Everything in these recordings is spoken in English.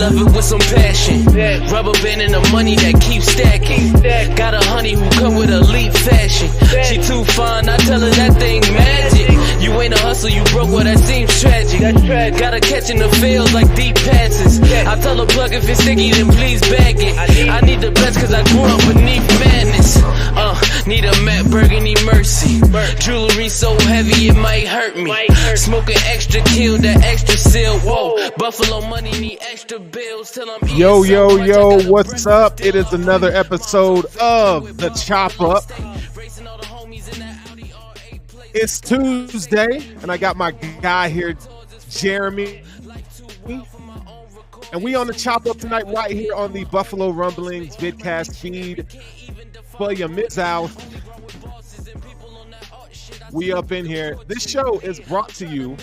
love it with some passion. Rubber band and the money that keeps stacking. Got a honey who come with elite fashion. She too fine, I tell her that thing magic. You ain't a hustle, you broke, well that seems tragic. Gotta catch in the fields like deep passes. I tell her plug if it's sticky, then please bag it. I need the best cause I grew up beneath madness. Need a Matt Burgundy Mercy. Jewelry so heavy it might hurt me. Smoking extra kill, that extra seal. Whoa, Buffalo money need extra bills till I'm Yo, what's up? It is another episode of The Chop Up. It's Tuesday, and I got my guy here, Jeramy. And we on The Chop Up tonight right here on the Buffalo Rumblings vidcast feed. For your mid-south, we up in here. This show is brought to you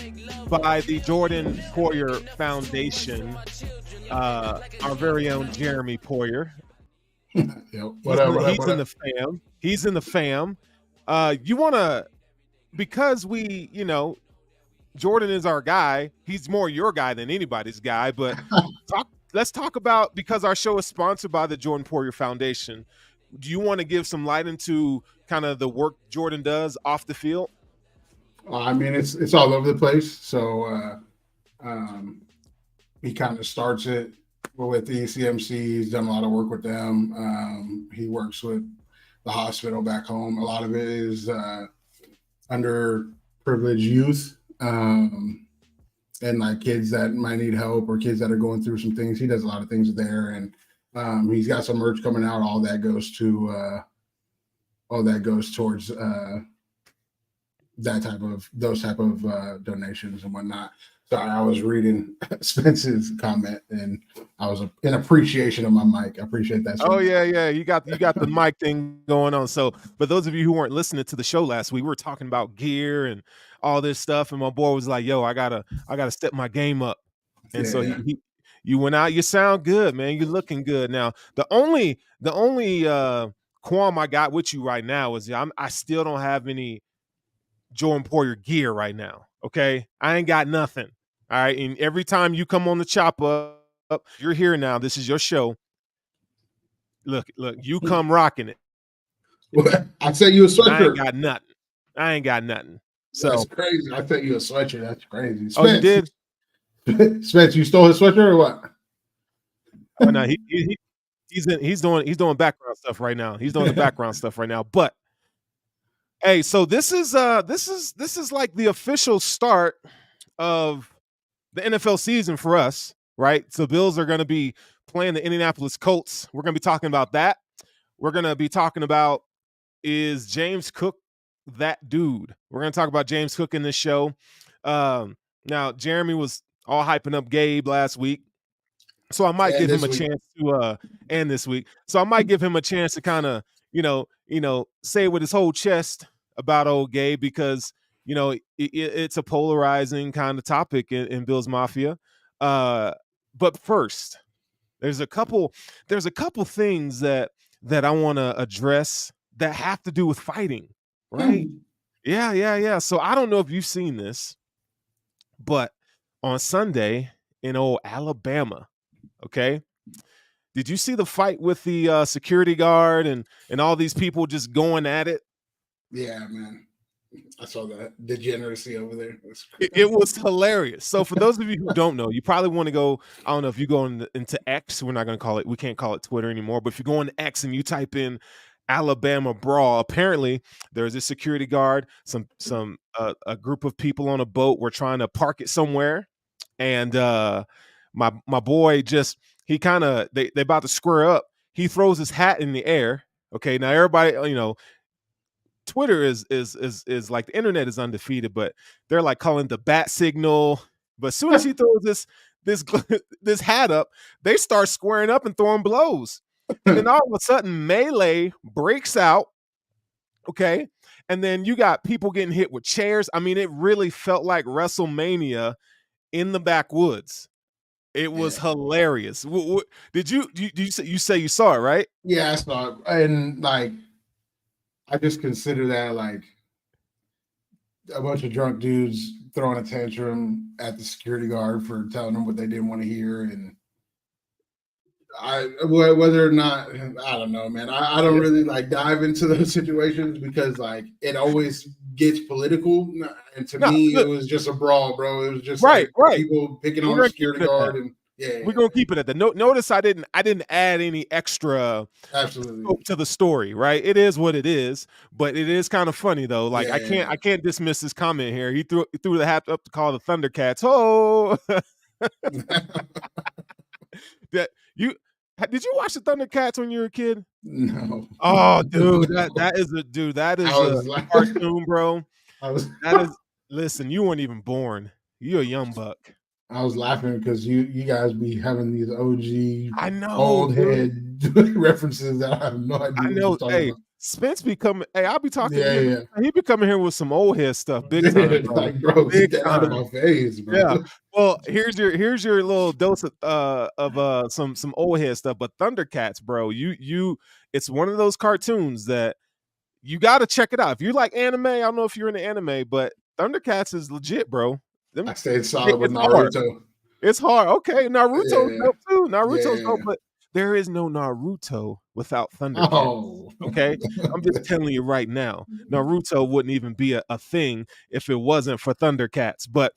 by the Jordan Poyer Foundation. Our very own Jeramy Poyer. He's in the fam. You want to, because we, Jordan is our guy. He's more your guy than anybody's guy. But let's talk about, because our show is sponsored by the Jordan Poyer Foundation. Do you want to give some light into kind of the work Jordan does off the field? I mean, it's all over the place. So he kind of starts it with the ECMC. He's done a lot of work with them. He works with the hospital back home. A lot of it is underprivileged youth and like kids that might need help or kids that are going through some things. He does a lot of things there, and he's got some merch coming out. All that goes towards those type of donations and whatnot. So I was reading Spence's comment, and I was in appreciation of my mic. I appreciate that. Oh yeah. You got the mic thing going on. So, but those of you who weren't listening to the show last week, we were talking about gear and all this stuff, and my boy was like, "Yo, I gotta step my game up." And so you went out. You sound good, man. You're looking good now. The only qualm I got with you right now is I still don't have any Jordan Poyer gear right now. Okay, I ain't got nothing. All right, and every time you come on the Chop Up, you're here now. This is your show. Look, you come rocking it. Well, I sent you a sweatshirt. I ain't got nothing. So that's crazy. I sent you a sweatshirt. That's crazy. Spence, oh, you did? Spence, you stole his sweatshirt or what? Oh, no, he's doing background stuff right now. He's doing the background stuff right now. But hey, so this is like the official start of the NFL season for us, right? So Bills are going to be playing the Indianapolis Colts. We're going to be talking about that. We're going to be talking about, is James Cook that dude? We're going to talk about James Cook in this show. Now, Jeremy was all hyping up Gabe last week, so I might give him a chance to and this week. So I might give him a chance to kind of, say it with his whole chest about old Gabe, because it's a polarizing kind of topic in Bills Mafia. But first, there's a couple things that I want to address that have to do with fighting, right? Yeah. So I don't know if you've seen this, but on Sunday in old Alabama, okay, did you see the fight with the security guard and all these people just going at it? Yeah, man. I saw that degeneracy over there. It was hilarious. So for those of you who don't know, you probably want to go, I don't know if you go into X, we can't call it Twitter anymore, but if you go into X and you type in Alabama brawl, apparently there's a security guard, a group of people on a boat were trying to park it somewhere, and my boy they about to square up. He throws his hat in the air. Okay, now everybody, Twitter is like, the internet is undefeated, but they're like calling the bat signal. But as soon as he throws this hat up, they start squaring up and throwing blows. And then all of a sudden, melee breaks out. Okay, and then you got people getting hit with chairs. I mean, it really felt like WrestleMania in the backwoods. It was hilarious. Did you say you saw it, right? Yeah, I saw it, and like, I just consider that like a bunch of drunk dudes throwing a tantrum at the security guard for telling them what they didn't want to hear, and Whether or not, I don't know, man. I don't really like dive into those situations because like it always gets political. And to No, me, it look, was just a brawl, bro. It was just right, like right. people picking We're on a gonna keep security it at that. guard, and We're gonna keep it at that. Notice I didn't add any extra absolutely scope to the story, right? It is what it is, but it is kind of funny though. Like I can't dismiss his comment here. He threw the hat up to call the Thundercats. Oh, that you did you watch the Thundercats when you were a kid? No. Oh, dude, No. that is I a was like, cartoon, bro. I was That is listen, you weren't even born. You're a young buck. I was laughing because you guys be having these OG I know, old dude. head references that I have no idea I what know. you're talking Hey, about. Spence be coming. Hey, I'll be talking. Yeah. He be coming here with some old head stuff, big time, bro. Like, bro, Big get that out of time. my face, bro. Yeah. Well, here's your little dose of some old head stuff. But Thundercats, bro, it's one of those cartoons that you got to check it out. If you like anime, I don't know if you're into anime, but Thundercats is legit, bro. I stayed solid with It's hard. Naruto. It's hard. Okay, Naruto's Yeah. dope too. Naruto's Yeah. dope, but there is no Naruto without Thundercats. Oh. Okay, I'm just telling you right now, Naruto wouldn't even be a thing if it wasn't for Thundercats. But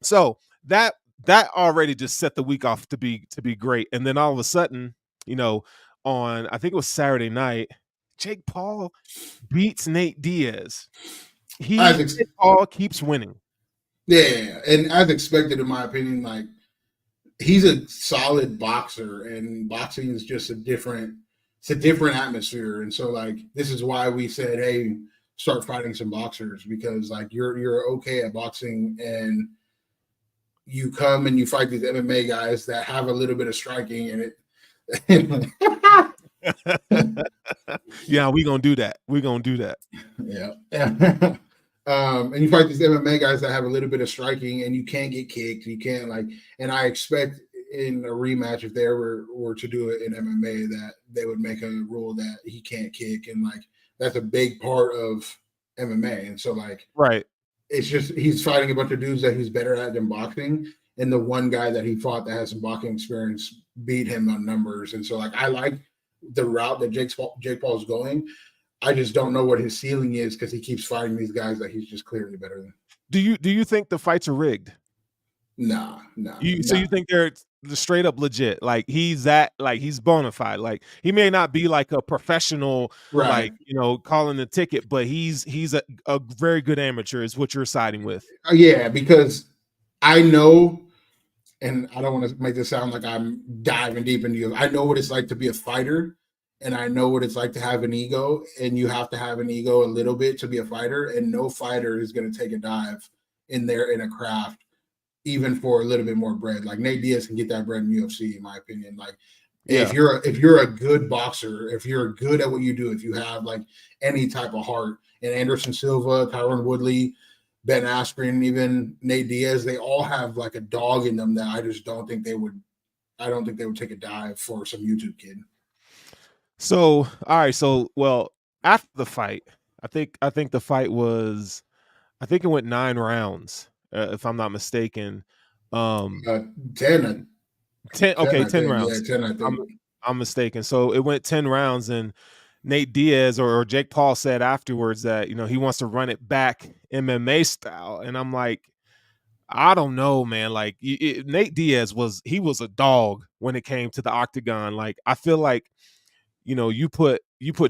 so that already just set the week off to be great, and then all of a sudden, on I think it was Saturday night, Jake Paul beats Nate Diaz. Jake Paul keeps winning. Yeah, and as expected, in my opinion, like he's a solid boxer, and boxing is just a different atmosphere. And so, like, this is why we said, hey, start fighting some boxers, because like you're okay at boxing, and you come and you fight these MMA guys that have a little bit of striking in it. Yeah, we're gonna do that. Yeah. And you fight these MMA guys that have a little bit of striking, and you can't get kicked. You can't and I expect in a rematch, if they were to do it in MMA, that they would make a rule that he can't kick, and like that's a big part of MMA. And so right, it's just he's fighting a bunch of dudes that he's better at than boxing, and the one guy that he fought that has some boxing experience beat him on numbers. And so I like the route that Jake Paul's going. I just don't know what his ceiling is because he keeps fighting these guys that he's just clearly better than. Do you think the fights are rigged? No. So you think they're straight up legit? Like he's bona fide. Like he may not be like a professional, right? Calling the ticket, but he's a very good amateur. Is what you're siding with? Yeah, because I know, and I don't want to make this sound like I'm diving deep into you. I know what it's like to be a fighter. And I know what it's like to have an ego, and you have to have an ego a little bit to be a fighter. And no fighter is going to take a dive in a craft, even for a little bit more bread. Like Nate Diaz can get that bread in UFC, in my opinion. Like if you're a good boxer, if you're good at what you do, if you have like any type of heart, and Anderson Silva, Tyron Woodley, Ben Askren, even Nate Diaz, they all have like a dog in them that I just don't think they would. I don't think they would take a dive for some YouTube kid. So, all right. So, well, after the fight, I think the fight was, I think it went 9 rounds, if I'm not mistaken. 10. Okay, 10 rounds. Yeah, 10, I think. I'm mistaken. So it went 10 rounds, and Nate Diaz or Jake Paul said afterwards that, he wants to run it back MMA style. And I'm like, I don't know, man. Like Nate Diaz was a dog when it came to the octagon. Like I feel like, you put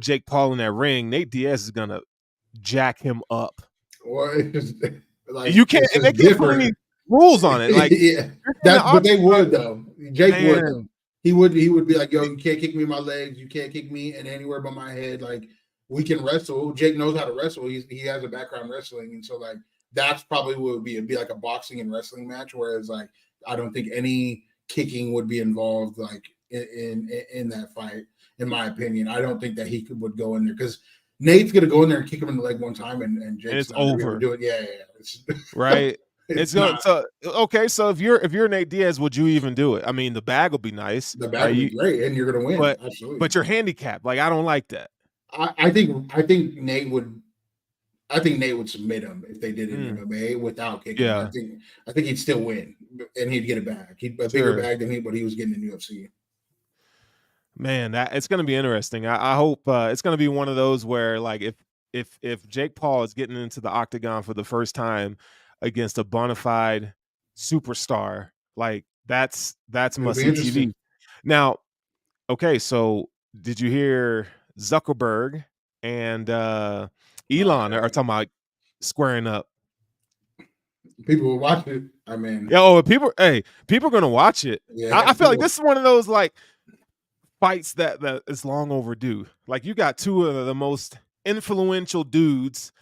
Jake Paul in that ring, Nate Diaz is gonna jack him up. Or you can't. And they can't put any rules on it. Like, yeah, but they would though. Jake would though. He would be like, yo, you can't kick me in my legs. You can't kick me in anywhere but my head. Like we can wrestle. Jake knows how to wrestle. He has a background wrestling, and so like that's probably what it would be. It'd be like a boxing and wrestling match. Whereas like I don't think any kicking would be involved like in that fight. In my opinion, I don't think that he would go in there because Nate's gonna go in there and kick him in the leg one time, and Jake's not over. Do it, yeah. It's, right. it's going. So okay. So if you're Nate Diaz, would you even do it? I mean, the bag will be nice. The bag will be great, and you're gonna win. Absolutely. But you're handicapped. Like I don't like that. I think Nate would. I think Nate would submit him if they did it in MMA without kicking. Yeah. I think he'd still win, and he'd get a bag. A bigger bag than what he was getting in UFC. Man, that it's going to be interesting. I hope it's going to be one of those where, like, if Jake Paul is getting into the octagon for the first time against a bona fide superstar, like that's It'll must be see interesting. TV. Now, okay, so did you hear Zuckerberg and Oh, Elon are yeah. talking about squaring up? People will watch it. I mean, Yeah, oh, people are gonna watch it. yeah, I feel like people. this is one of those like fights that is long overdue. Like you got two of the most influential dudes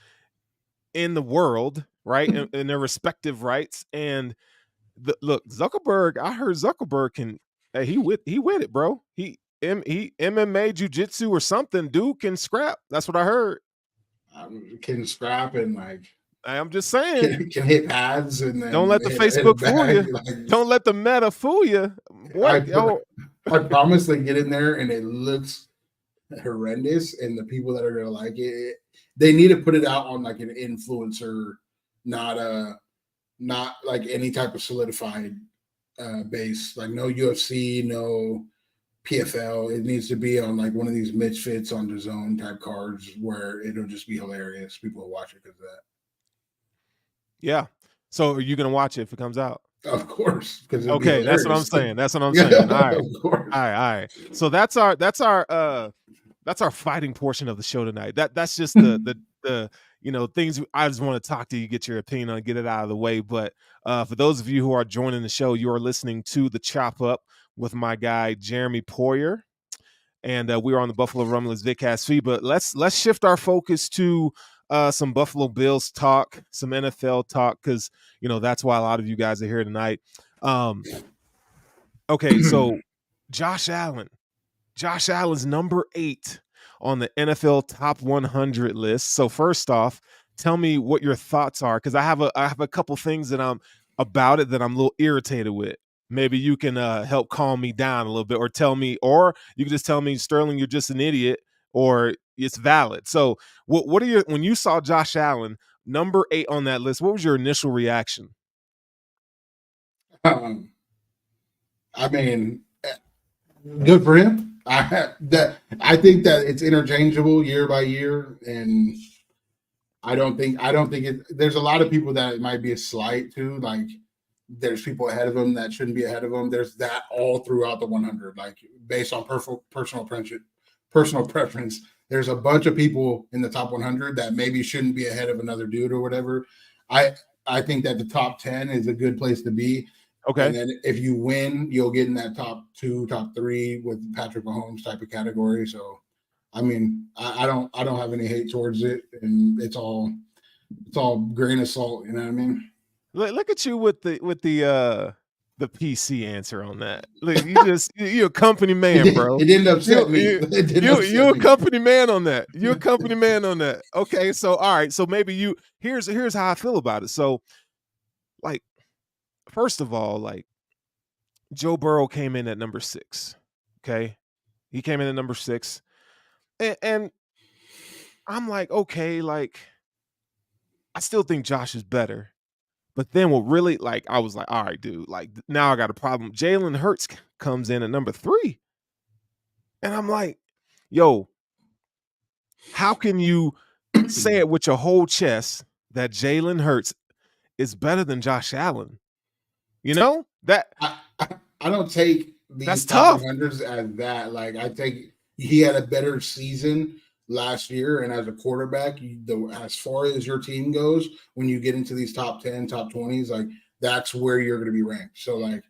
in the world, right, in their respective rights. And look, Zuckerberg. I heard Zuckerberg can. Hey, he with it, bro. He MMA jujitsu or something. Dude can scrap. That's what I heard. Can scrap and like I'm just saying. can hit pads and Don't then let the hit a Facebook fool you. bag. Like Don't let the meta fool you. Boy, yo, I promise they get in there and it looks horrendous, and the people that are gonna like it, they need to put it out on like an influencer, not like any type of solidified base, like no UFC, no PFL. It needs to be on like one of these misfits on the zone type cards where it'll just be hilarious. People will watch it because of that. yeah. So are you gonna watch it if it comes out? Of course, because it'll be Okay, that's what I'm hilarious. saying. That's what I'm Yeah, saying. All right. of course. All right, all right. So that's our fighting portion of the show tonight. That's just the things I just want to talk to you, get your opinion on, get it out of the way. But for those of you who are joining the show, you are listening to the Chop Up with my guy Jeremy Poyer, and we are on the Buffalo Rumblings Vidcast feed. But let's shift our focus to some Buffalo Bills talk, some NFL talk, because that's why a lot of you guys are here tonight. Okay, so Josh Allen's number 8 on the NFL Top 100 list. So first off, tell me what your thoughts are, because I have a couple things that I'm about it that I'm a little irritated with. Maybe you can help calm me down a little bit, or you can just tell me, Sterling, you're just an idiot, or it's valid. So what are when you saw Josh Allen number 8 on that list, what was your initial reaction? I mean, good for him. I think that it's interchangeable year by year, and I don't think it. There's a lot of people that it might be a slight to. Like, there's people ahead of him that shouldn't be ahead of him. There's that all throughout the 100, like based on personal preference. There's a bunch of people in the top 100 that maybe shouldn't be ahead of another dude or whatever. I think that the top 10 is a good place to be. Okay. And then if you win, you'll get in that top 2, top 3 with Patrick Mahomes type of category. So, I mean, I don't have any hate towards it, and it's all grain of salt. You know what I mean? Look at you with the PC answer on that. Look, you're a company man, bro. It didn't upset me. It didn't upset You're a me. company man on that. You're a company man on that. Okay, so all right, so maybe here's how I feel about it. So, like, first of all, like, Joe Burrow came in at number 6. Okay, he came in at number 6, and I'm like, okay, like, I still think Josh is better. But then what really, like, I was like, all right, dude, like, now I got a problem. Jalen Hurts comes in at number 3. And I'm like, yo, how can you say it with your whole chest that Jalen Hurts is better than Josh Allen? You know? I don't take these That's top tough. 100s as that. Like, I think he had a better season last year, and as a quarterback, as far as your team goes, when you get into these top 10, top 20s, like, that's where you're going to be ranked. So, like,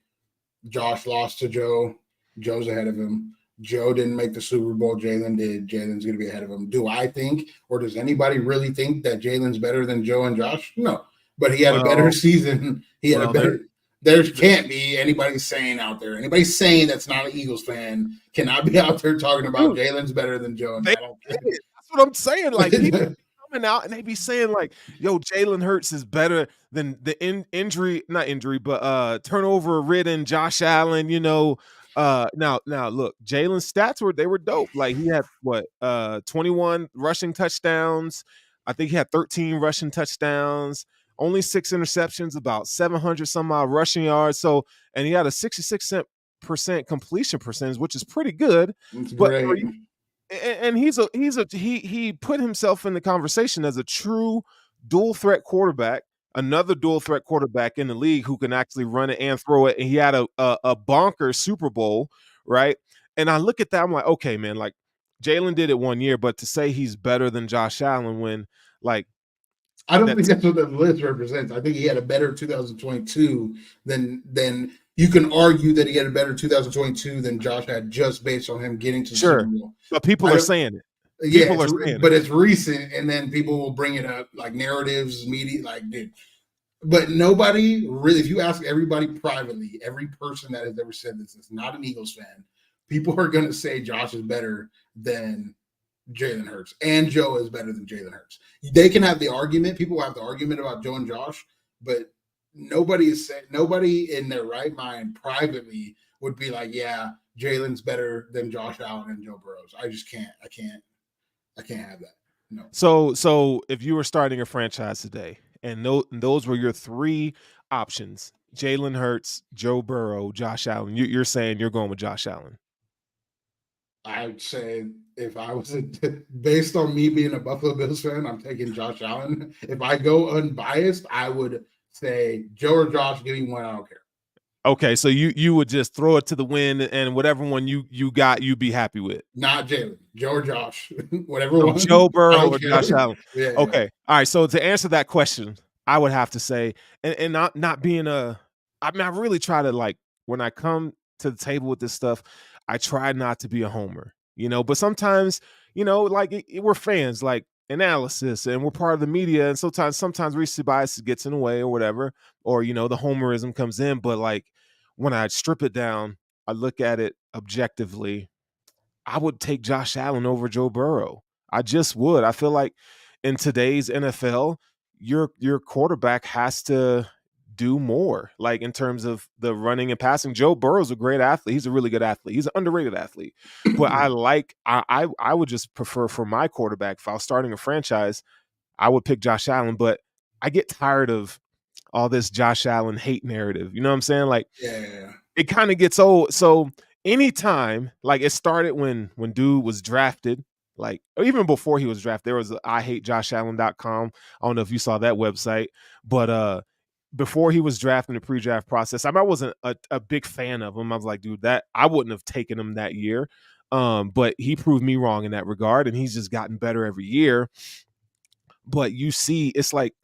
Josh lost to Joe. Joe's ahead of him. Joe didn't make the Super Bowl. Jalen did. Jalen's going to be ahead of him. Do I think, or does anybody really think that Jalen's better than Joe and Josh? No. But he had a better season. He had a better. There can't be anybody saying out there. Anybody saying that's not an Eagles fan cannot be out there talking about Jalen's better than Joe. And I don't care. That's what I'm saying. Like, people coming out and they be saying, like, yo, Jalen Hurts is better than the turnover ridden Josh Allen, now look, Jalen's stats were dope. Like, he had 21 rushing touchdowns. I think he had 13 rushing touchdowns, only 6 interceptions, about 700 some odd rushing yards. So, and he had a 66% completion percentage, which is pretty good. It's But great. and he put himself in the conversation as a true dual threat quarterback, another dual threat quarterback in the league who can actually run it and throw it. And he had a bonker Super Bowl, right? And I look at that, I'm like, okay, man, like Jalen did it 1 year, but to say he's better than Josh Allen when like I don't think that's what the list represents. I think he had a better 2022 than you can argue that he had a better 2022 than Josh had just based on him getting to the Super Bowl. But people are saying it. Yeah, but it's recent, and then people will bring it up like narratives, media, like dude. But nobody really, if you ask everybody privately, every person that has ever said this is not an Eagles fan, people are going to say Josh is better than Jalen Hurts, and Joe is better than Jalen Hurts. They can have the argument. People have the argument about Joe and Josh, but nobody in their right mind privately would be like, yeah, Jalen's better than Josh Allen and Joe Burrows. I just can't. I can't have that. No. So if you were starting a franchise today, and those were your three options: Jalen Hurts, Joe Burrow, Josh Allen. You're saying you're going with Josh Allen. I'd say if I was based on me being a Buffalo Bills fan, I'm taking Josh Allen. If I go unbiased, I would say Joe or Josh, give me one. I don't care. Okay, so you would just throw it to the wind, and whatever one you got, you'd be happy with. Not Jalen, Joe or Josh, whatever one. Joe Burrow or Josh Allen. Yeah, okay, yeah. All right. So to answer that question, I would have to say, and not being I really try to, like, when I come to the table with this stuff, I try not to be a homer, but sometimes, like we're fans, like analysis, and we're part of the media, and sometimes recency bias gets in the way or whatever, or the homerism comes in. But like when I strip it down, I look at it objectively, I would take Josh Allen over Joe Burrow. I just would. I feel like in today's NFL, your quarterback has to do more, like in terms of the running and passing. Joe Burrow's a great athlete. He's a really good athlete. He's an underrated athlete. But I would just prefer for my quarterback, if I was starting a franchise, I would pick Josh Allen. But I get tired of all this Josh Allen hate narrative. You know what I'm saying? Like, yeah. It kind of gets old. So anytime, like it started when dude was drafted, like, or even before he was drafted, there was IHateJoshAllen.com. I don't know if you saw that website, but before he was drafted in the pre-draft process, I wasn't a big fan of him. I was like, dude, that I wouldn't have taken him that year. But he proved me wrong in that regard, and he's just gotten better every year. But you see, it's like,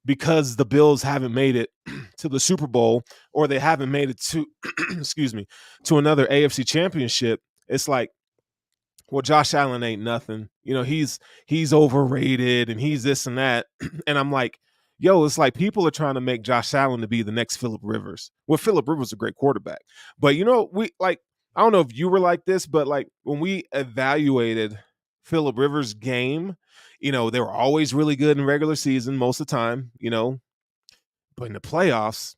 because the Bills haven't made it to the Super Bowl, or they haven't made it to, to another AFC championship, it's like, well, Josh Allen ain't nothing. He's overrated and he's this and that. And I'm like, yo, it's like people are trying to make Josh Allen to be the next Phillip Rivers. Well, Phillip Rivers is a great quarterback. But, I don't know if you were like this, but like when we evaluated Phillip Rivers' game, they were always really good in regular season most of the time, but in the playoffs,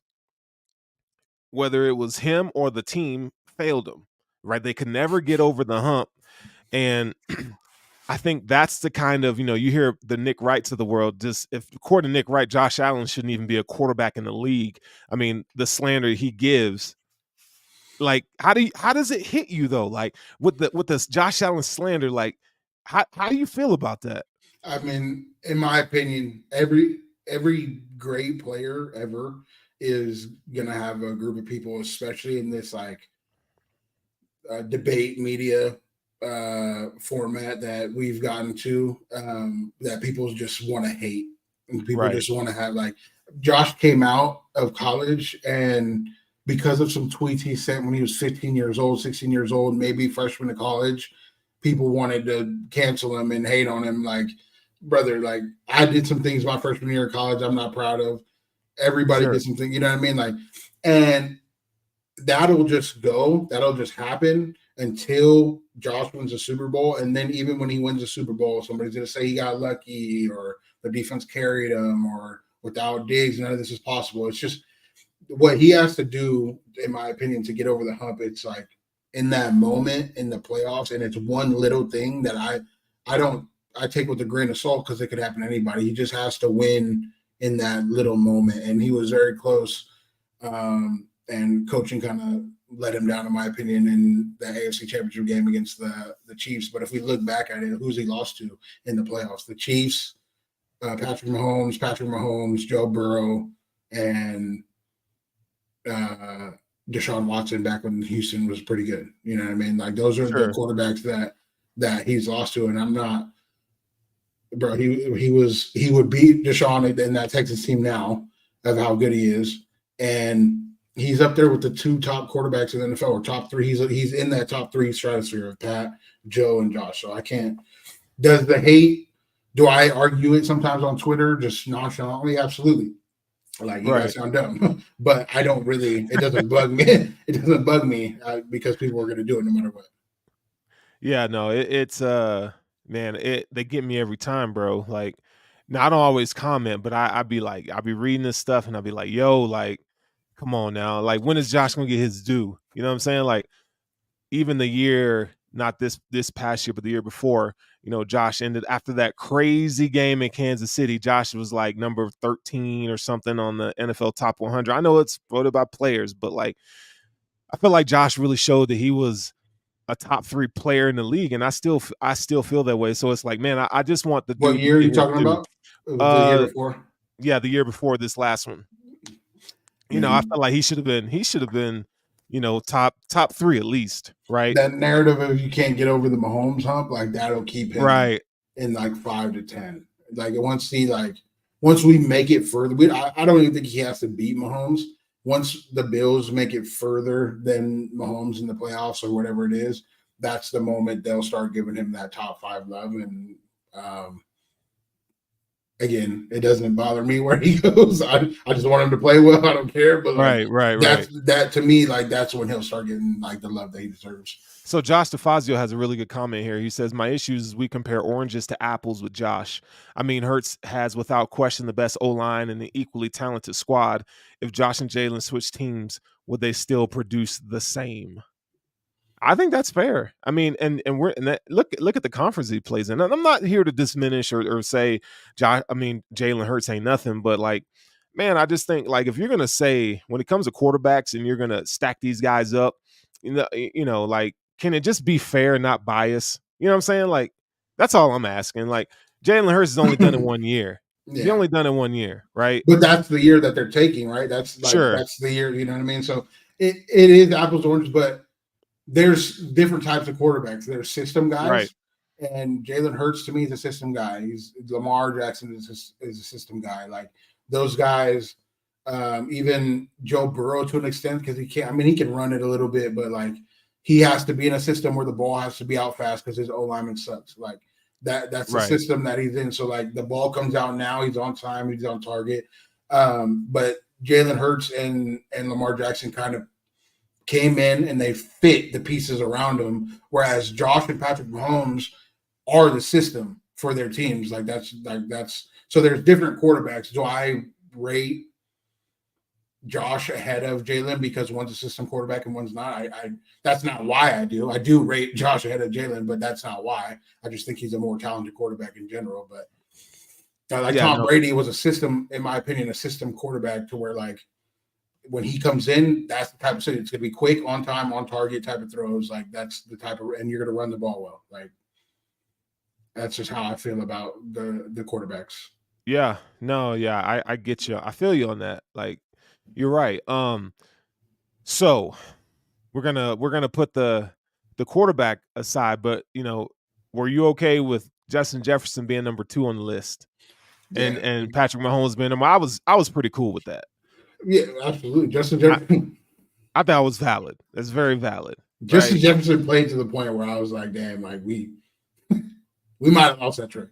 whether it was him or the team, failed him, right? They could never get over the hump. And I think that's the kind of, you hear the Nick Wrights of the world. Just, if according to Nick Wright, Josh Allen shouldn't even be a quarterback in the league. I mean, the slander he gives. Like, how does it hit you though? Like with this Josh Allen slander, like how do you feel about that? I mean, in my opinion, every great player ever is gonna have a group of people, especially in this like debate media format that we've gotten to, that people just want to hate, and people just want to have, like, Josh came out of college, and because of some tweets he sent when he was 15 years old, 16 years old, maybe freshman to college, people wanted to cancel him and hate on him. Like, brother, like, I did some things my freshman year of college I'm not proud of. Everybody did something, you know what I mean? Like, and that'll just happen until Josh wins a Super Bowl. And then even when he wins a Super Bowl, somebody's going to say he got lucky, or the defense carried him, or without Diggs, none of this is possible. It's just what he has to do, in my opinion, to get over the hump. It's like in that moment in the playoffs, and it's one little thing that I take with a grain of salt, because it could happen to anybody. He just has to win in that little moment, and he was very close. And coaching kind of let him down, in my opinion, in the AFC Championship game against the Chiefs. But if we look back at it, who's he lost to in the playoffs? The Chiefs, Patrick Mahomes, Joe Burrow, and Deshaun Watson back when Houston was pretty good. You know what I mean? Like those are the quarterbacks that he's lost to, and I'm not, bro. He would beat Deshaun in that Texas team now of how good he is, and he's up there with the 2 top quarterbacks in the NFL, or top 3. He's in that top 3 stratosphere of Pat, Joe, and Josh. So I can't. Does the hate? Do I argue it sometimes on Twitter just nonchalantly? Absolutely. Like, you guys sound dumb, but I don't really. It doesn't bug me. It doesn't bug me because people are going to do it no matter what. Yeah, no, it's man, they get me every time, bro. Like, now I don't always comment, but I be reading this stuff and I'll be like, yo, like, come on now, like, when is Josh gonna get his due? You know what I'm saying? Like, even the year, not this past year, but the year before, you know, Josh ended after that crazy game in Kansas City. Josh was like number 13 or something on the NFL Top 100. I know it's voted by players, but like, I feel like Josh really showed that he was a top 3 player in the league, and I still feel that way. So it's like, man, I just want the. What year are you talking about? The year before? Yeah, the year before this last one. You know, I felt like he should have been, you know, top 3 at least, right? That narrative of you can't get over the Mahomes hump, like that'll keep him in like 5 to 10. Like once we make it further, I don't even think he has to beat Mahomes. Once the Bills make it further than Mahomes in the playoffs or whatever it is, that's the moment they'll start giving him that top 5 love. And again, it doesn't bother me where he goes. I just want him to play well. I don't care. But like, that to me, like that's when he'll start getting like the love that he deserves. So Josh DeFazio has a really good comment here. He says, my issue is we compare oranges to apples with Josh. I mean, Hurts has without question the best O-line and an equally talented squad. If Josh and Jalen switch teams, would they still produce the same? I think that's fair. I mean, look at the conference he plays in. And I'm not here to diminish or say Jalen Hurts ain't nothing, but like, man, I just think like if you're gonna say when it comes to quarterbacks and you're gonna stack these guys up, you know, like, can it just be fair and not bias? You know what I'm saying? Like, that's all I'm asking. Like, Jalen Hurts has only done it 1 year. Yeah. He only done it 1 year, right? But that's the year that they're taking, right? That's like, that's the year, you know what I mean? So it is apples to oranges, but there's different types of quarterbacks. There's system guys, right? And Jalen Hurts to me is a system guy. Lamar Jackson is a system guy. Like those guys, even Joe Burrow to an extent, because he can run it a little bit, but like he has to be in a system where the ball has to be out fast because his O lineman sucks. Like that's the system that he's in. So like the ball comes out now, he's on time, he's on target. But Jalen Hurts and Lamar Jackson kind of came in and they fit the pieces around him, whereas Josh and Patrick Mahomes are the system for their teams. Like that's so there's different quarterbacks. Do I rate Josh ahead of Jalen because one's a system quarterback and one's not? I that's not why I do. I do rate Josh ahead of Jalen, but that's not why. I just think he's a more talented quarterback in general. But Tom Brady was a system, in my opinion, a system quarterback to where like when he comes in, that's the type of thing. It's going to be quick, on time, on target type of throws. Like that's the type of, and you're going to run the ball well. Like that's just how I feel about the quarterbacks. Yeah, no, yeah, I get you. I feel you on that. Like you're right. So we're gonna put the quarterback aside, but you know, were you okay with Justin Jefferson being number 2 on the list, and Patrick Mahomes being number? I was pretty cool with that. Yeah, absolutely. Justin Jefferson. I thought it was valid. It's very valid. Justin Jefferson played to the point where I was like, damn, like we might have lost that trip.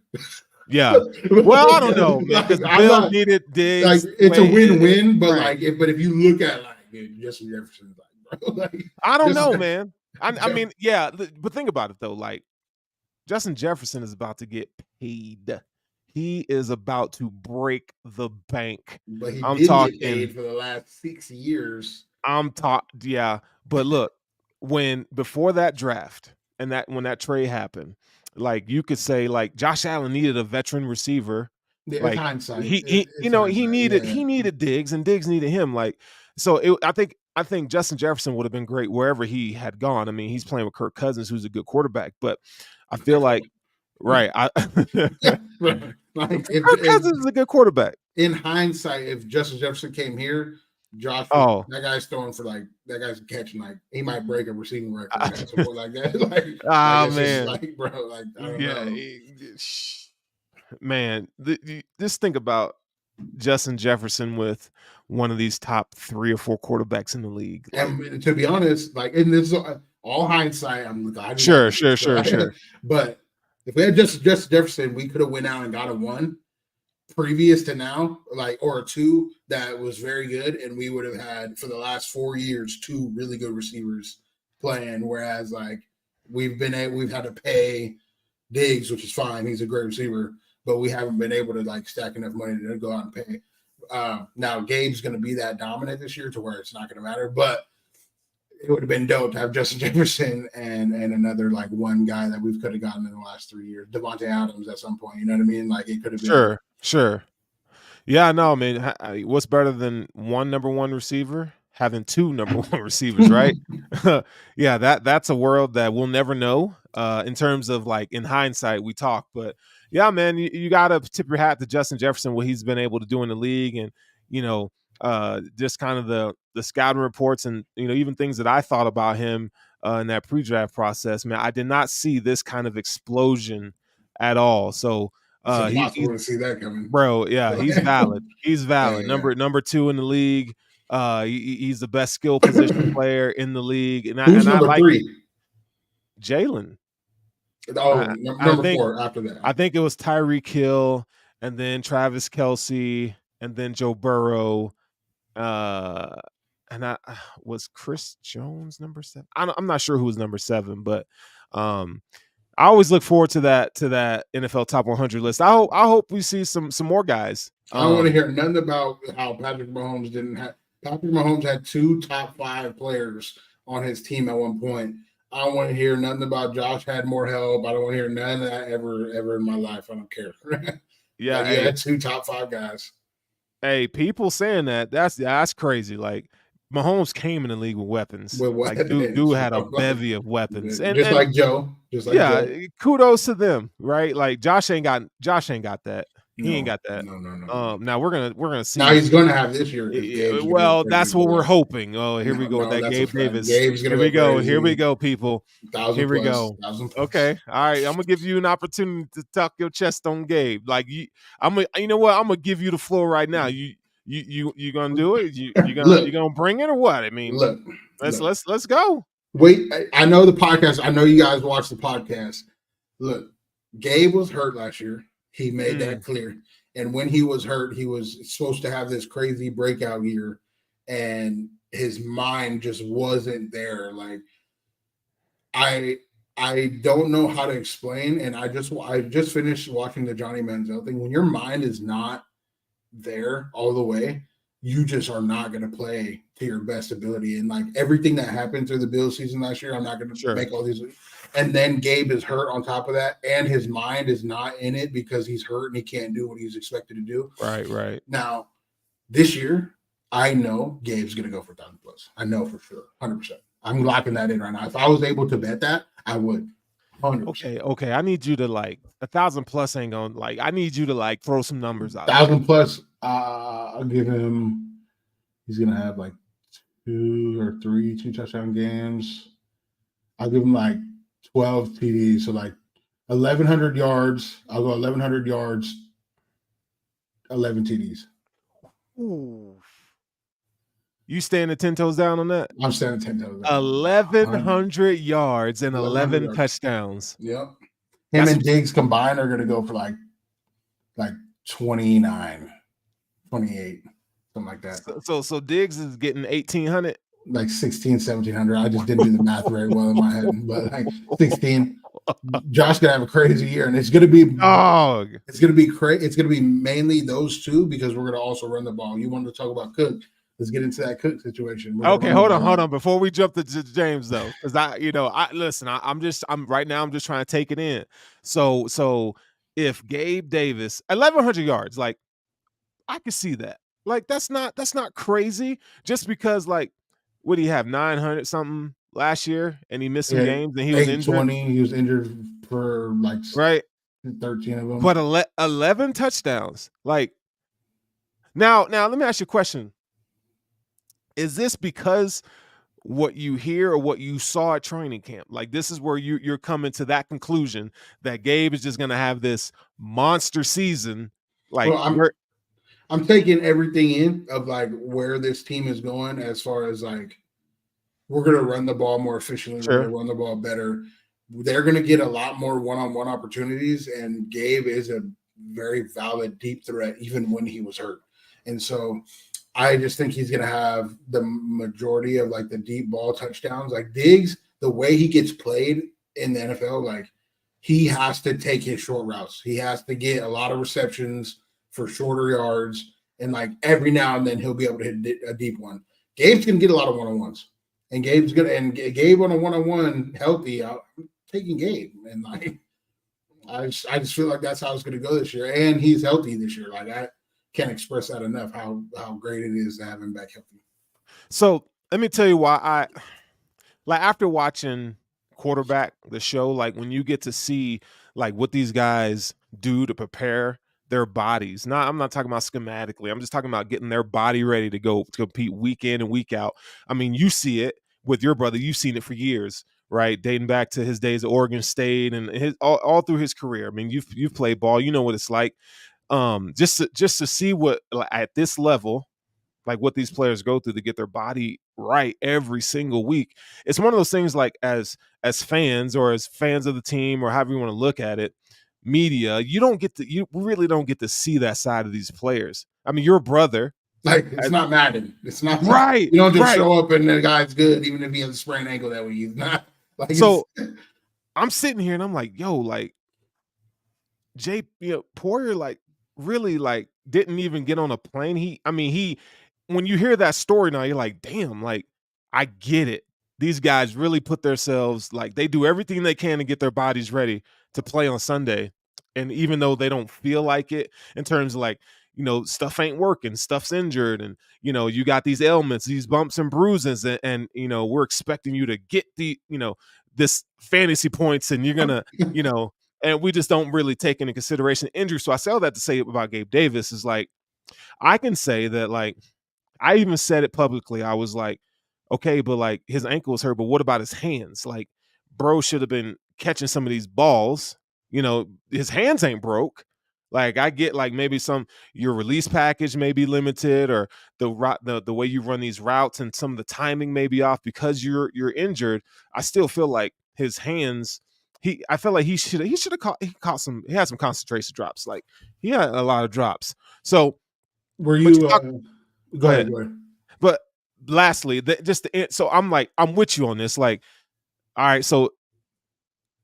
Yeah. Well, I don't know, man, because Bill needed Diggs. Like it's a win-win, but like if you look at like Justin Jefferson's like, bro, like I don't know, man. I mean, yeah, but think about it though. Like Justin Jefferson is about to get paid. He is about to break the bank. But he did get paid for the last 6 years. Yeah. But look, before that draft and when that trade happened, like you could say like Josh Allen needed a veteran receiver. Yeah, like hindsight. He needed Diggs and Diggs needed him. Like, so I think I think Justin Jefferson would have been great wherever he had gone. I mean, he's playing with Kirk Cousins, who's a good quarterback, but I feel like, right. Like Kirk Cousins is a good quarterback. In hindsight, if Justin Jefferson came here, Josh, Oh, that guy's throwing for like that guy's catching like he might break a receiving record at some point like that. Like, it's man, just like, bro, like I don't know. Man, just think about Justin Jefferson with one of these top 3 or 4 quarterbacks in the league. Like, and to be honest, like in this all hindsight, I'm glad. Sure. But if we had Justin Jefferson, we could have went out and got a 1 previous to now, like or a 2 that was very good, and we would have had for the last 4 years 2 really good receivers playing. Whereas like we've had to pay Diggs, which is fine, he's a great receiver, but we haven't been able to like stack enough money to go out and pay. Now Gabe's going to be that dominant this year to where it's not going to matter, but it would have been dope to have Justin Jefferson and another like one guy that we could have gotten in the last 3 years, Devontae Adams at some point. You know what I mean? Like it could have been. Sure. Yeah, no, I mean, what's better than one number 1 receiver? Having 2 number 1 receivers, right? Yeah, that's a world that we'll never know. In terms of like in hindsight, we talk, but yeah, man, you got to tip your hat to Justin Jefferson, what he's been able to do in the league, and just kind of the scouting reports and even things that I thought about him in that pre-draft process. Man, I did not see this kind of explosion at all. So it's impossible to see that coming, bro. Yeah, he's valid. He's valid. Yeah. Number 2 in the league. He's the best skill position player in the league. And who's number 3? Jalen. Oh, number 4 after that. I think it was Tyreek Hill, and then Travis Kelce, and then Joe Burrow. And I was Chris Jones number 7. I'm not sure who was number 7, but I always look forward to that NFL top 100 list. I hope we see some more guys. I don't want to hear nothing about how Patrick Mahomes didn't have. Patrick Mahomes had 2 top 5 players on his team at one point. I don't want to hear nothing about Josh had more help. I don't want to hear none of that ever in my life. I don't care. Yeah, he had 2 top 5 guys. Hey, people saying that's crazy. Like Mahomes came in the league with weapons. Like dude had a bevy of weapons, and like Joe. Joe. Kudos to them, right? Like Josh ain't got that. He ain't got that. No. Now we're gonna see. Now he's gonna have this year. Well, that's what we're hoping. Oh, here we go with that Gabe Davis. Here we go. Here we go, people. Here we go. Okay, all right. I'm gonna give you an opportunity to tuck your chest on Gabe. Like you know what? I'm gonna give you the floor right now. You gonna do it? You gonna bring it or what? I mean, let's go. Wait, I know the podcast. I know you guys watch the podcast. Look, Gabe was hurt last year. He made that clear. And when he was hurt, he was supposed to have this crazy breakout year, and his mind just wasn't there. Like I don't know how to explain. And I just finished watching the Johnny Manziel thing. When your mind is not there all the way, you just are not going to play to your best ability. And like everything that happened through the Bills season last year, I'm not going to make all these. And then Gabe is hurt on top of that, and his mind is not in it because he's hurt and he can't do what he's expected to do. Right. Now, this year, I know Gabe's going to go for 1,000+. I know for sure, 100%. I'm locking that in right now. If I was able to bet that, I would. 100%. Okay. I need you to like 1,000+ ain't gonna like. I need you to like throw some numbers out. 1,000+. I'll give him. He's gonna have like 2 or 3 touchdown games. I'll give him like 12 TDs, so like 1,100 yards. I'll go 1,100 yards, 11 TDs. Ooh. You standing 10 toes down on that? I'm standing 10 toes down. 1,100 yards and 11 touchdowns. Yep. Him and Diggs combined are going to go for like 29, 28, something like that. So Diggs is getting 1,800? Like 16, 1,700. I just didn't do the math very well in my head, but like 16. Josh gonna have a crazy year, and it's gonna be It's gonna be crazy. It's gonna be mainly those 2 because we're gonna also run the ball. You wanted to talk about Cook? Let's get into that Cook situation. Okay, hold on. Before we jump to James though, because I'm right now. I'm just trying to take it in. So if Gabe Davis 1,100 yards, like I can see that. Like that's not crazy. Just because like what do you have, 900 something last year, and he missed some Yeah, games and he was injured, 820. He was injured for like right? 13 of them. But 11 touchdowns. Like now, let me ask you a question. Is this because what you hear or what you saw at training camp? Like this is where you're coming to that conclusion that Gabe is just going to have this monster season. Like Well, I'm taking everything in of like where this team is going as far as like we're going to run the ball more efficiently. We're sure, going to run the ball better. They're going to get a lot more one-on-one opportunities, and Gabe is a very valid deep threat even when he was hurt. And so I just think he's going to have the majority of like the deep ball touchdowns. Like Diggs, the way he gets played in the NFL, like he has to take his short routes. He has to get a lot of receptions for shorter yards, and like every now and then he'll be able to hit a deep one. Gabe's going to get a lot of one-on-ones. And Gabe on a one-on-one healthy, I'm taking Gabe. And like I just feel like that's how it's going to go this year. And he's healthy this year. Like I can't express that enough how great it is to have him back healthy. So let me tell you why like after watching Quarterback, the show, like when you get to see like what these guys do to prepare their bodies. I'm not talking about schematically. I'm just talking about getting their body ready to go to compete week in and week out. I mean, you see it with your brother. You've seen it for years, right? Dating back to his days at Oregon State and his all through his career. I mean, you've played ball. You know what it's like. Just to see what like, at this level, like what these players go through to get their body right every single week. It's one of those things like as fans or as fans of the team or however you want to look at it, media, you really don't get to see that side of these players. I mean, your brother. Like it's not Madden. It's not right. You don't just right. show up and the guy's good, even if he has a sprained ankle that week. He's not like so I'm sitting here and I'm like, yo, like Poirier, like really like didn't even get on a plane. He when you hear that story now, you're like, damn, like I get it. These guys really put themselves, like they do everything they can to get their bodies ready to play on Sunday. And even though they don't feel like it in terms of like, stuff ain't working, stuff's injured, and you got these ailments, these bumps and bruises, and we're expecting you to get this fantasy points, and you're gonna, and we just don't really take into consideration injury. So I say all that to say about Gabe Davis is like, I can say that like I even said it publicly. I was like, okay, but like his ankle was hurt, but what about his hands? Like, bro should have been catching some of these balls. His hands ain't broke. Like I get like maybe your release package may be limited, or the way you run these routes and some of the timing may be off because you're injured. I still feel like his hands. I felt like he should have caught some. He had some concentration drops. Like he had a lot of drops. So were you? Go ahead. But lastly, so I'm with you on this. Like, all right, so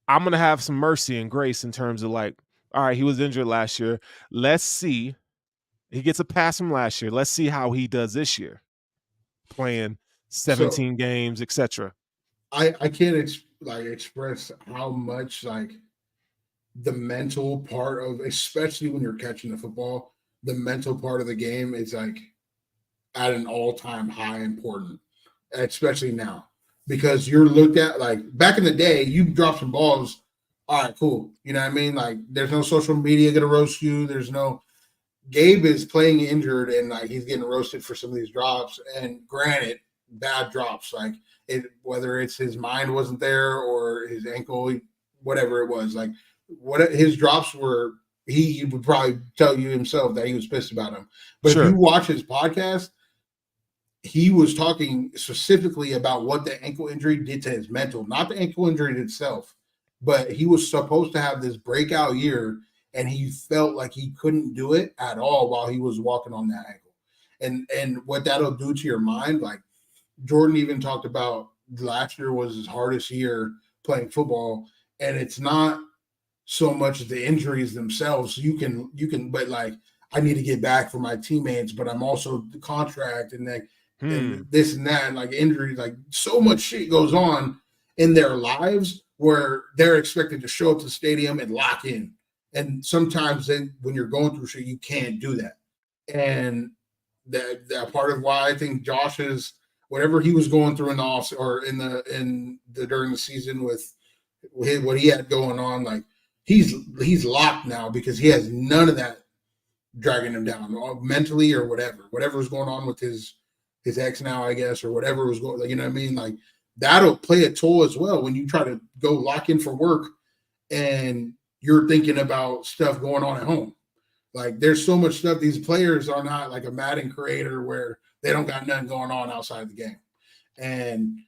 I'm gonna have some mercy and grace in terms of like, all right, he was injured last year. Let's see. He gets a pass from last year. Let's see how he does this year, playing 17 games, etc. I can't express how much like the mental part of, especially when you're catching the football, the mental part of the game is like at an all-time high important, especially now, because you're looked at like back in the day, you drop some balls. All right, cool. You know what I mean? Like there's no social media going to roast you. There's no, Gabe is playing injured and like he's getting roasted for some of these drops. And granted, bad drops, like whether it's his mind wasn't there or his ankle, whatever it was, like what his drops were, he would probably tell you himself that he was pissed about him. But If you watch his podcast, he was talking specifically about what the ankle injury did to his mental, not the ankle injury itself, but he was supposed to have this breakout year and he felt like he couldn't do it at all while he was walking on that ankle. And what that'll do to your mind, like Jordan even talked about last year was his hardest year playing football, and it's not so much the injuries themselves. You can, but like I need to get back for my teammates, but I'm also the contract and like and this and that, and like injuries, like so much shit goes on in their lives where they're expected to show up to the stadium and lock in. And sometimes when you're going through shit, you can't do that. And that part of why I think Josh is whatever he was going through in the off or in the during the season with what he had going on, like he's locked now because he has none of that dragging him down mentally or whatever was going on with his ex now, I guess, or whatever was going, you know what I mean? Like that'll play a toll as well when you try to go lock in for work and you're thinking about stuff going on at home. Like there's so much stuff. These players are not like a Madden creator where they don't got nothing going on outside of the game. And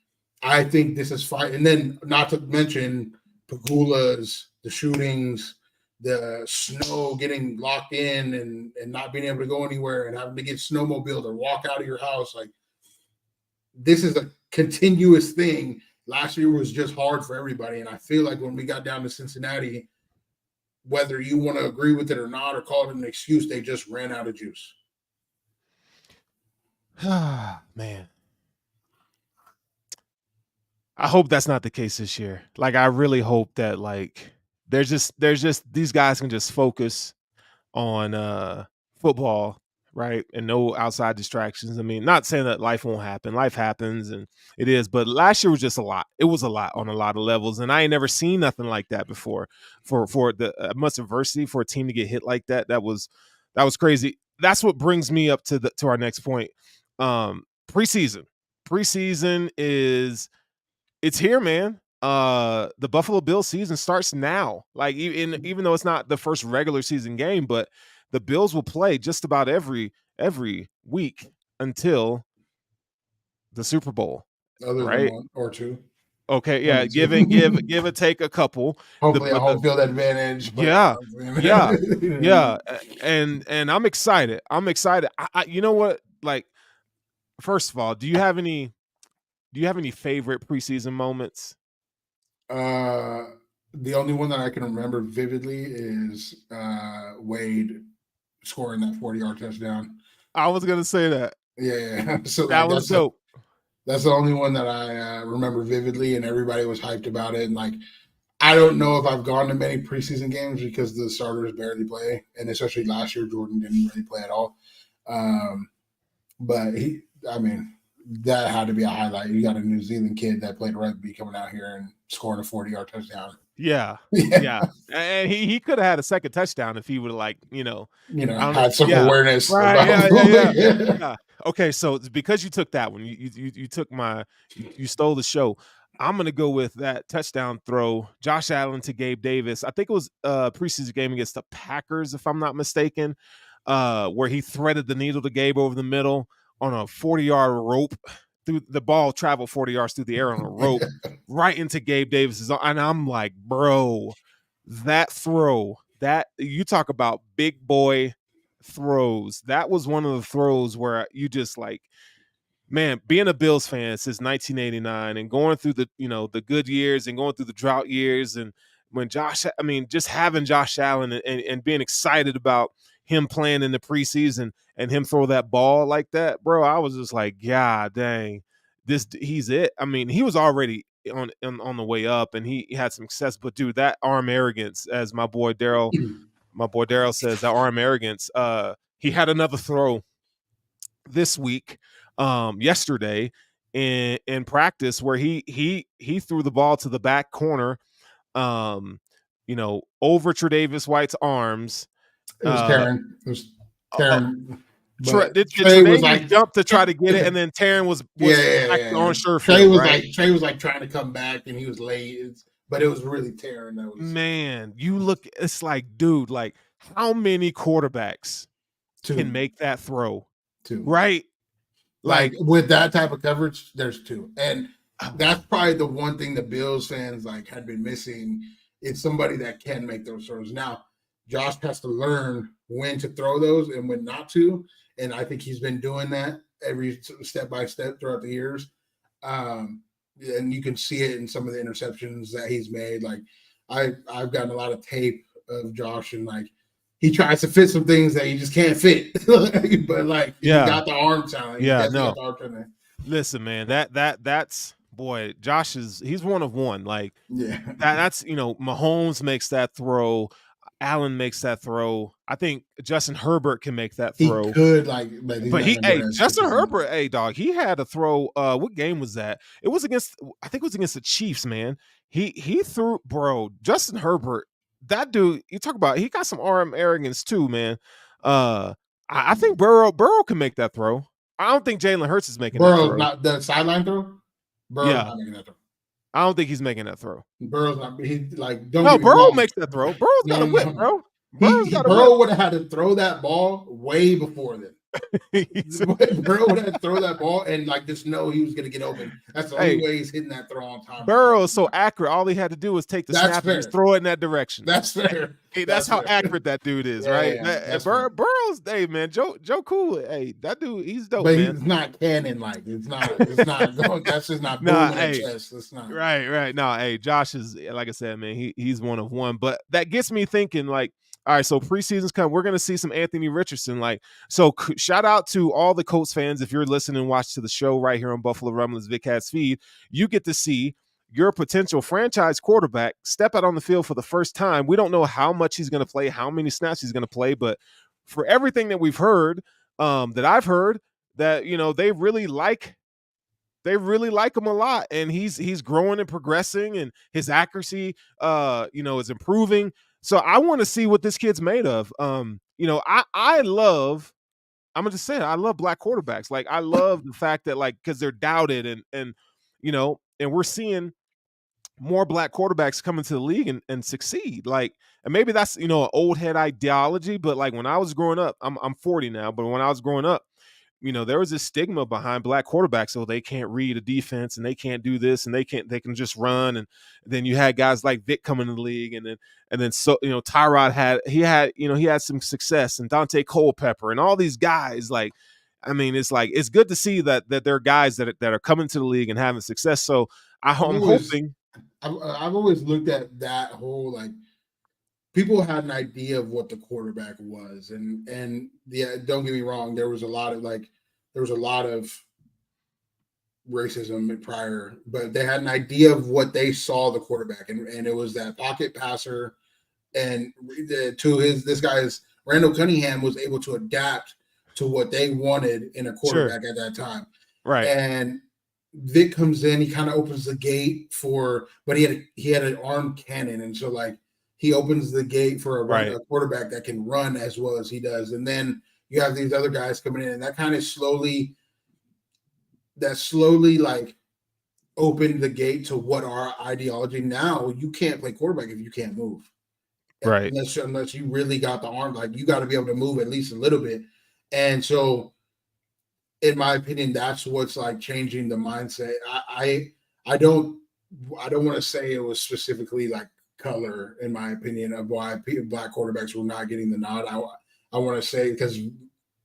I think this is fine. And then not to mention Pagulas, the shootings, the snow getting locked in and not being able to go anywhere and having to get snowmobiled or walk out of your house. Like this is a continuous thing. Last year was just hard for everybody. And I feel like when we got down to Cincinnati, whether you want to agree with it or not or call it an excuse, they just ran out of juice. Man. I hope that's not the case this year. Like I really hope that like there's just these guys can just focus on football, right? And no outside distractions. I mean, not saying that life won't happen. Life happens and it is, but last year was just a lot. It was a lot on a lot of levels. And I ain't never seen nothing like that before for the much adversity for a team to get hit like that. That was crazy. That's what brings me up to our next point. Preseason is it's here, man. The Buffalo Bills season starts now. Like even though it's not the first regular season game, but the Bills will play just about every week until the Super Bowl. Other right? than one or two. Okay, yeah, give or take a couple. Hopefully a home field advantage. But, Yeah. And I'm excited. I you know what? Like, first of all, do you have any favorite preseason moments? The only one that I can remember vividly is Wade scoring that 40-yard touchdown. I was gonna say that. Yeah. So that was dope. That's the only one that I remember vividly, and everybody was hyped about it. And like, I don't know if I've gone to many preseason games because the starters barely play, and especially last year, Jordan didn't really play at all. But that had to be a highlight. You got a New Zealand kid that played rugby coming out here and scoring a 40-yard touchdown. Yeah. And he could have had a second touchdown if he would have had some awareness. Right. Yeah. Okay, so it's because you took that one. You stole the show. I'm gonna go with that touchdown throw, Josh Allen to Gabe Davis. I think it was a preseason game against the Packers, if I'm not mistaken, where he threaded the needle to Gabe over the middle on a 40-yard rope. Through the ball traveled 40 yards through the air on a rope right into Gabe Davis's, and I'm like, bro, that throw, that you talk about big boy throws. That was one of the throws where you just like, man, being a Bills fan since 1989 and going through the good years and going through the drought years, and when just having Josh Allen and being excited about him playing in the preseason and him throw that ball like that, bro, I was just like, God dang, he's it. I mean, he was already on the way up and he had some success, but dude, that arm arrogance, as my boy Daryl says, that arm arrogance, he had another throw this week, yesterday in practice where he threw the ball to the back corner, over Tre'Davious White's arms. It was Taryn. Did Trey jump to try to get it, and then Taryn was on sure. Trey was like trying to come back, and he was late. But it was really Taryn that was. Man, you look. It's like, dude, like how many quarterbacks can make that throw? Two, right? Like with that type of coverage, there's two, and that's probably the one thing the Bills fans had been missing. It's somebody that can make those throws now. Josh has to learn when to throw those and when not to. And I think he's been doing that every step by step throughout the years. And you can see it in some of the interceptions that he's made. Like I've gotten a lot of tape of Josh, and he tries to fit some things that he just can't fit. But he got the arm talent. Listen, man, that's boy, Josh he's one of one. That's Mahomes makes that throw. Allen makes that throw. I think Justin Herbert can make that He throw. could, but he's But not gonna do it as Justin consistent. Herbert, dog, he had a throw. What game was that? It was against, I think it was against the Chiefs, man. He threw, bro, Justin Herbert, that dude, you talk about, he got some arm arrogance too, man. I think Burrow can make that throw. I don't think Jalen Hurts is making that Burrow's throw. not the sideline throw. Burrow's not making that throw. I don't think he's making that throw. Burrow's not. He like don't. No, get me Burrow wrong. makes that throw. Burrow's got a whip, bro. Burrow would have had to throw that ball way before then. Burrow would have to throw that ball and just know he was going to get open. That's the only way he's hitting that throw on time. Burrow is so accurate. All he had to do was take the snap and just throw it in that direction. That's fair. Hey, that's how accurate that dude is, right? Yeah, Burrow's, hey man, Joe Cool. Hey, that dude, he's dope, but man. He's not cannon like. It's not going. That's just not booming at chest. It's not. Right. No, hey, Josh is, like I said, man. He's one of one. But that gets me thinking, like, all right, so preseason's come. We're going to see some Anthony Richardson. So shout out to all the Colts fans. If you're listening and watch to the show right here on Buffalo Rumblings VidCast feed, you get to see your potential franchise quarterback step out on the field for the first time. We don't know how much he's going to play, how many snaps he's going to play, but for everything that we've heard, that I've heard, that, they really like him a lot, and he's growing and progressing, and his accuracy, is improving. So I want to see what this kid's made of. I love, I'm gonna just say it, I love black quarterbacks. Like, I love the fact that, because they're doubted, and we're seeing more black quarterbacks come into the league and succeed. And maybe that's, an old head ideology, but when I was growing up, I'm 40 now, but when I was growing up, there was this stigma behind black quarterbacks. So they can't read a defense, and they can't do this, and they can just run. And then you had guys like Vic coming in the league, and then so Tyrod had some success, and Dante Culpepper and all these guys. It's good to see that there are guys that are coming to the league and having success. So I'm hoping. I've always looked at that whole people had an idea of what the quarterback was, and yeah, don't get me wrong, there was a lot of racism prior, but they had an idea of what they saw the quarterback, and it was that pocket passer, and this guy's Randall Cunningham was able to adapt to what they wanted in a quarterback at that time, right? And Vic comes in, he kind of opens the gate but he had an arm cannon, and so he opens the gate for a quarterback that can run as well as he does. And then you have these other guys coming in, and that kind of slowly opened the gate to what our ideology. Now you can't play quarterback if you can't move. Right. Unless you really got the arm, you got to be able to move at least a little bit. And so, in my opinion, that's what's changing the mindset. I don't want to say it was specifically color, in my opinion, of why black quarterbacks were not getting the nod. I want to say because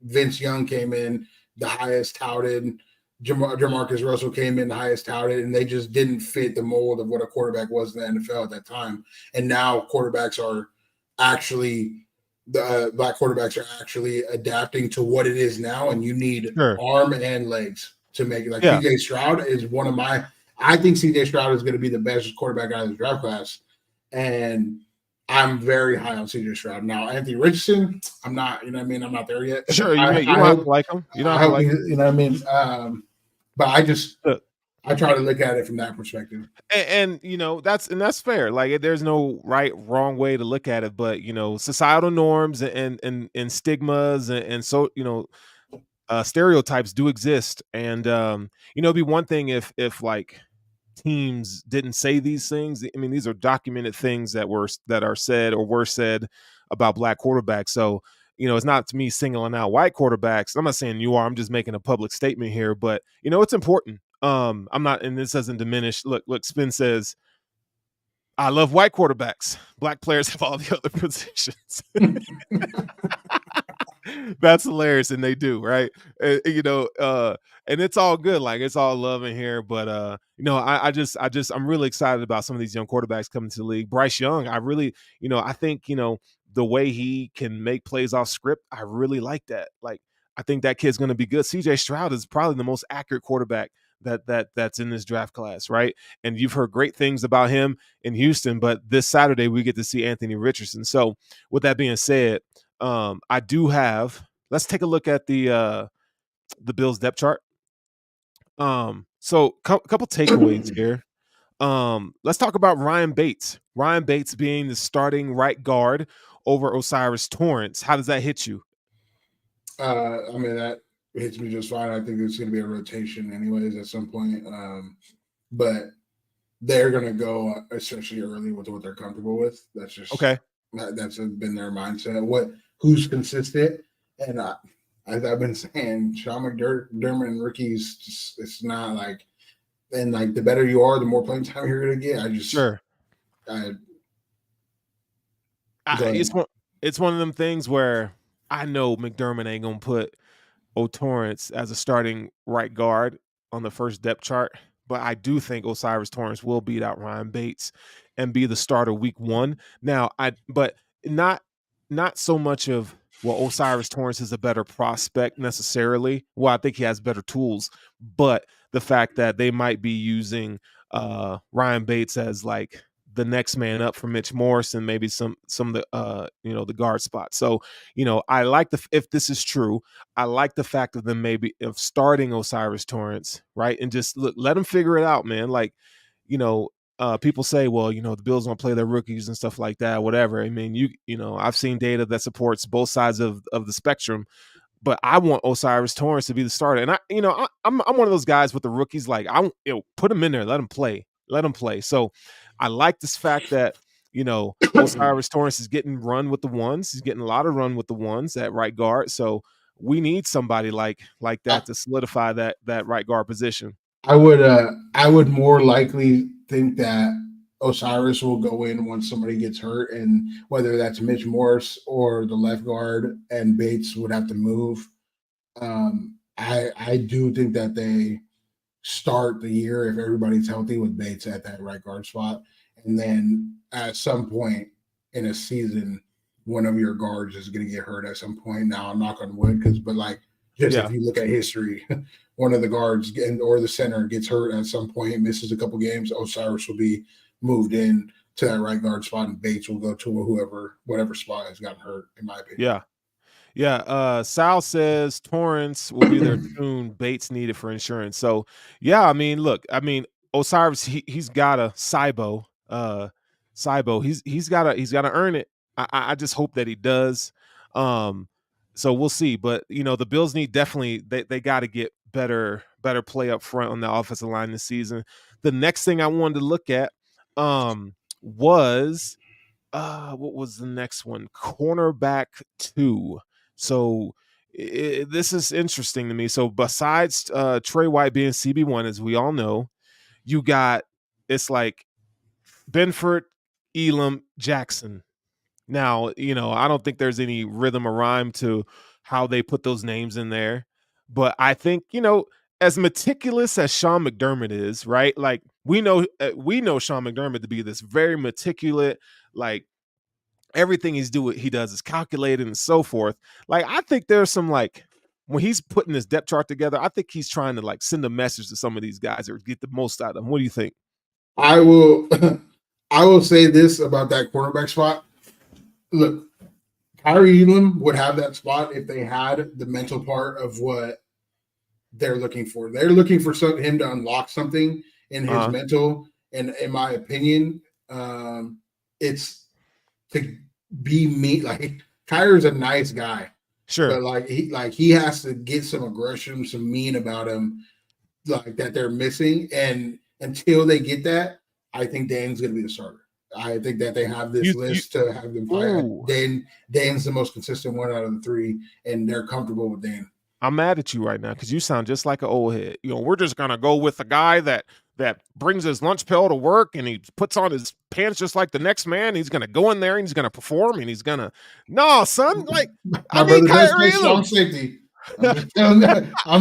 Vince Young came in the highest touted, Jamarcus Russell came in the highest touted, and they just didn't fit the mold of what a quarterback was in the NFL at that time. And now quarterbacks are actually black quarterbacks are actually adapting to what it is now, and you need arm and legs to make it. CJ Stroud is one of I think CJ Stroud is going to be the best quarterback out of the draft class. And I'm very high on CJ Stroud. Now, Anthony Richardson, I'm not, I'm not there yet. Sure, you don't have to like him. You don't have to like him. You know what I mean? But I try to look at it from that perspective. And that's fair. There's no wrong way to look at it, but societal norms and stigmas and so stereotypes do exist. And it'd be one thing if teams didn't say these things. I mean, these are documented things that are said or were said about black quarterbacks. So, it's not to me singling out white quarterbacks. I'm not saying you are. I'm just making a public statement here, but it's important. I'm not, and this doesn't diminish. Look, Spin says, I love white quarterbacks. Black players have all the other positions. That's hilarious, and they do, right? And it's all good, it's all love in here. But I'm really excited about some of these young quarterbacks coming to the league. Bryce Young, I really, I think the way he can make plays off script, I really like that. I think that kid's going to be good. CJ Stroud is probably the most accurate quarterback that's in this draft class, right? And you've heard great things about him in Houston, but this Saturday we get to see Anthony Richardson. So with that being said, I do have. Let's take a look at the Bills depth chart. So couple takeaways here. Let's talk about Ryan Bates. Ryan Bates being the starting right guard over Osiris Torrance. How does that hit you? I mean, that hits me just fine. I think there's going to be a rotation anyways at some point. But they're going to go especially early with what they're comfortable with. That's just okay. That's been their mindset. Who's consistent? And as I've been saying, Sean McDermott and rookies, just, it's not like, and like the better you are, the more playing time you're going to get. It's one of them things where I know McDermott ain't gonna put Torrance as a starting right guard on the first depth chart, but I do think Osiris Torrance will beat out Ryan Bates and be the starter week 1. Now, but not so much of, well, Osiris Torrance is a better prospect necessarily. Well, I think he has better tools, but the fact that they might be using Ryan Bates as like the next man up for Mitch Morse and maybe some of the the guard spot. So, I like if this is true, I like the fact of them maybe of starting Osiris Torrance, right? And just let them figure it out, man. Like, people say, well, the Bills don't play their rookies and stuff like that, whatever. I mean, I've seen data that supports both sides of the spectrum, but I want Osiris Torrance to be the starter. And I'm one of those guys with the rookies. Like, put them in there, let them play. So I like this fact that, Osiris Torrance is getting run with the ones. He's getting a lot of run with the ones at right guard. So we need somebody like that to solidify that right guard position. I would more likely think that Osiris will go in once somebody gets hurt, and whether that's Mitch Morse or the left guard, and Bates would have to move. I do think that they start the year, if everybody's healthy, with Bates at that right guard spot, and then at some point in a season, one of your guards is going to get hurt at some point. Now, I'm not going to wood, if you look at history, one of the guards or the center gets hurt at some point, misses a couple games, Osiris will be moved in to that right guard spot, and Bates will go to whatever spot has gotten hurt, in my opinion. Yeah. Sal says Torrance will be their tune. Bates needed for insurance. So, yeah, I mean, look, Osiris, he's got a Cybo. He's got to earn it. I just hope that he does. So we'll see. But the Bills need definitely they got to get better play up front on the offensive line this season. The next thing I wanted to look at was what was the next one? Cornerback 2. So this is interesting to me. So besides Trey White being CB1, as we all know, you got it's like Benford, Elam, Jackson. Now, I don't think there's any rhythm or rhyme to how they put those names in there. But I think, as meticulous as Sean McDermott is, right? Like we know Sean McDermott to be this very meticulous, like everything he does is calculated and so forth. Like, I think there's some, like, when he's putting his depth chart together, I think he's trying to like send a message to some of these guys or get the most out of them. What do you think? I will say this about that cornerback spot. Look, Kyrie Elam would have that spot if they had the mental part of what they're looking for. They're looking for him to unlock something in his mental. And in my opinion, it's to be me. Like, Kyrie's a nice guy. Sure. But he has to get some aggression, some mean about him, like that they're missing. And until they get that, I think Dan's going to be the starter. I think that they have this list to have them fire. Dan's the most consistent one out of the three, and they're comfortable with Dan. I'm mad at you right now because you sound just like an old head. We're just gonna go with the guy that brings his lunch pail to work and he puts on his pants just like the next man. He's gonna go in there and he's gonna perform and he's gonna. No, son, like my brother does play strong safety. I'm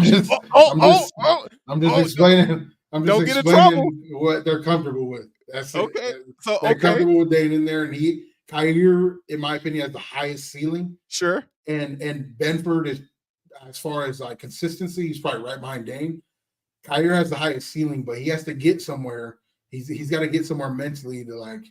just explaining. I'm just explaining what they're comfortable with. That's okay. It. So they're comfortable with Dan in there, and Kyrie, in my opinion, has the highest ceiling. Sure. And Benford is, as far as like consistency, he's probably right behind Dane. Kyrie has the highest ceiling, but he has to get somewhere. He's got to get somewhere mentally to like,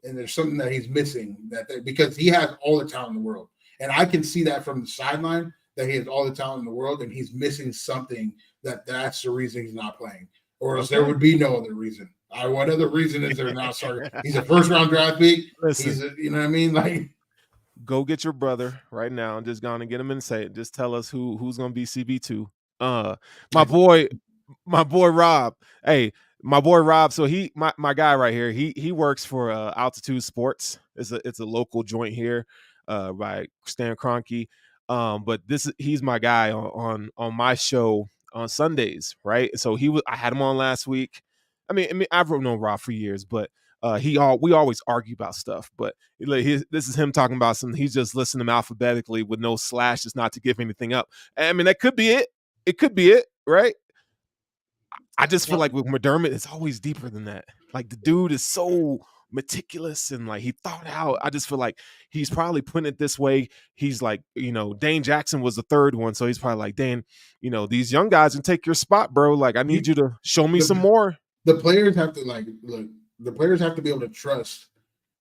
and there's something that he's missing because he has all the talent in the world, and I can see that from the sideline that he has all the talent in the world, and he's missing something that's the reason he's not playing, or else there would be no other reason. What other reason is there not? Sorry, he's a first round draft pick. Listen, You know what I mean? Like, go get your brother right now and just go on and get him and say it. Just tell us who's gonna be CB2. My boy Rob. Hey, my boy Rob. So my guy right here. He works for Altitude Sports. It's a local joint here, by Stan Kroenke. But he's my guy on my show on Sundays, right? So I had him on last week. I mean, I've known Rob for years, but we always argue about stuff. But this is him talking about something. He's just listing them alphabetically with no slashes, not to give anything up. I mean, that could be it. It could be it, right? I just feel like with McDermott, it's always deeper than that. Like the dude is so meticulous and like he thought out. I just feel like he's probably putting it this way. He's like, Dane Jackson was the third one, so he's probably like, Dane, these young guys can take your spot, bro. Like I need you to show me some more. The players have to look. The players have to be able to trust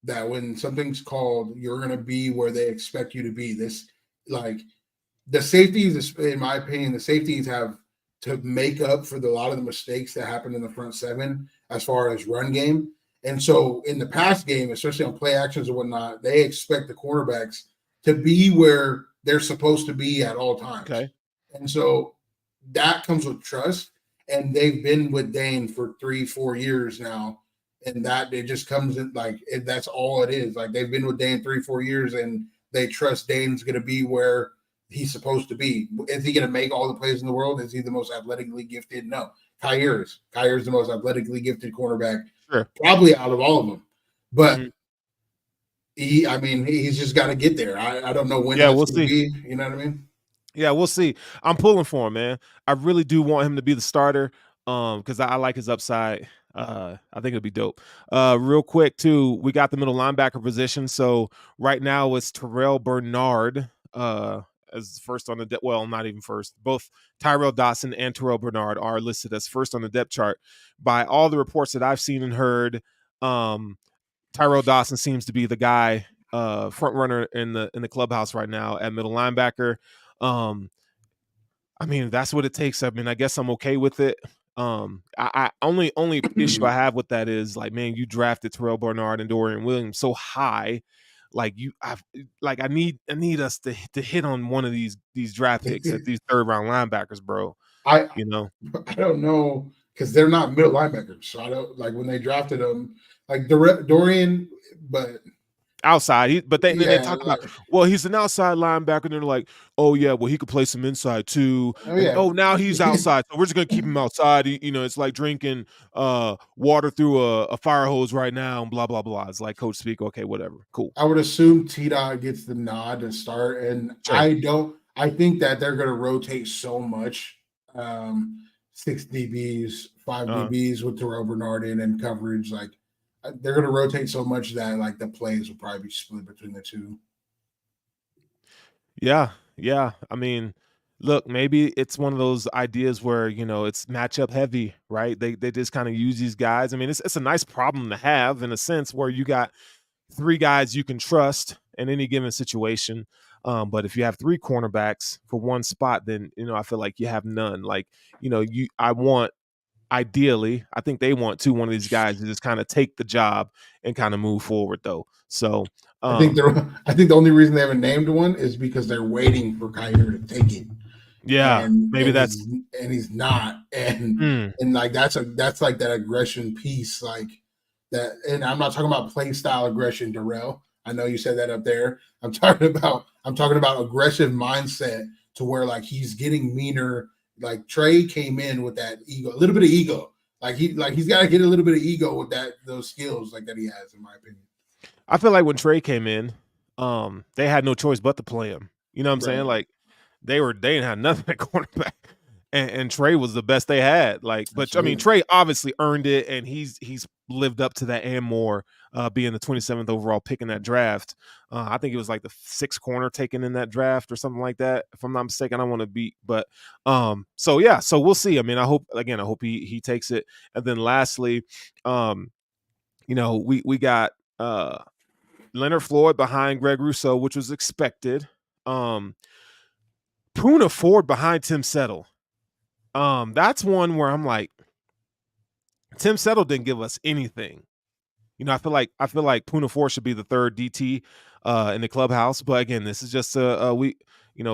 that when something's called, you're going to be where they expect you to be. The safeties, in my opinion, the safeties have to make up for a lot of the mistakes that happened in the front seven as far as run game. And so in the pass game, especially on play actions and whatnot, they expect the quarterbacks to be where they're supposed to be at all times. Okay. And so that comes with trust. And they've been with Dane for 3-4 years now. And that it just comes in that's all it is. Like they've been with Dane 3-4 years and they trust Dane's going to be where he's supposed to be. Is he going to make all the plays in the world? Is he the most athletically gifted? No. Kyrie's the most athletically gifted cornerback, probably out of all of them. But he's just got to get there. I don't know when that's we'll going to see. be. You know what I mean? Yeah, we'll see. I'm pulling for him, man. I really do want him to be the starter because I like his upside. I think it'll be dope. Real quick, too, we got the middle linebacker position. So right now it's Terrell Bernard as first on the depth. Well, not even first. Both Tyrell Dodson and Terrell Bernard are listed as first on the depth chart. By all the reports that I've seen and heard, Tyrell Dodson seems to be the guy, front runner in the clubhouse right now at middle linebacker. I mean, that's what it takes. I mean, I guess I'm okay with it. I only issue I have with that is like, man, you drafted Terrell Bernard and Dorian Williams so high. Like I need us to hit on one of these draft picks at these third round linebackers, bro. I don't know because they're not middle linebackers. So I don't like when they drafted them, like Dorian, but outside. But then they talk about, well, he's an outside linebacker. And they're like, oh yeah, well he could play some inside too. Now he's outside, so we're just gonna keep him outside. It's like drinking water through a fire hose right now, and blah blah blah. It's like coach speak. Okay, whatever, cool. I would assume T-Dot gets the nod to start, and sure. I think that they're gonna rotate so much. 6 DBs, 5 DBs with Terrell Bernard in coverage, like. They're going to rotate so much that like the plays will probably be split between the two. Yeah. I mean, look, maybe it's one of those ideas where it's matchup heavy, right? They just kind of use these guys. I mean, it's a nice problem to have in a sense where you got 3 guys you can trust in any given situation. But if you have 3 cornerbacks for one spot, then I feel like you have none. Like ideally, I think they want one of these guys to just kind of take the job and kind of move forward, though. So I think the only reason they haven't named one is because they're waiting for Kyrie to take it. Yeah, maybe that's he's not, and like that's like that aggression piece, like that. And I'm not talking about play style aggression, Darrell. I know you said that up there. I'm talking about aggressive mindset to where like he's getting meaner. Like Trey came in with that ego, a little bit of ego. He's got to get a little bit of ego with those skills like that he has, in my opinion. I feel like when Trey came in, they had no choice but to play him. You know what I'm saying? Like they didn't have nothing at cornerback, and Trey was the best they had. Like, but absolutely. I mean, Trey obviously earned it, and he's lived up to that and more. being the 27th overall pick in that draft. I think it was like the 6th corner taken in that draft or something like that, if I'm not mistaken. I don't want to beat, but so yeah, so we'll see. I mean, I hope he takes it. And then lastly, we got Leonard Floyd behind Greg Rousseau, which was expected. Poona Ford behind Tim Settle. That's one where I'm like, Tim Settle didn't give us anything. I feel like Poona Ford should be the third DT in the clubhouse. But again, this is just a week,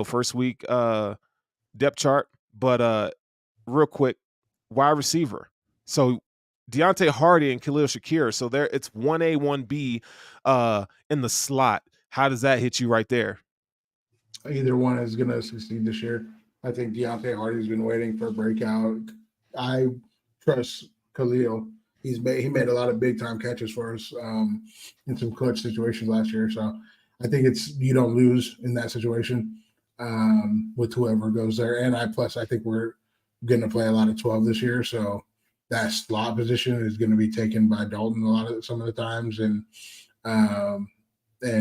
first week depth chart. But real quick, wide receiver. So Deontay Hardy and Khalil Shakir. So there, it's 1A, 1B in the slot. How does that hit you right there? Either one is going to succeed this year. I think Deontay Hardy's been waiting for a breakout. I trust Khalil. He made a lot of big time catches for us in some clutch situations last year. So I think you don't lose in that situation with whoever goes there. And I think we're going to play a lot of 12 this year. So that slot position is going to be taken by Dalton some of the times, and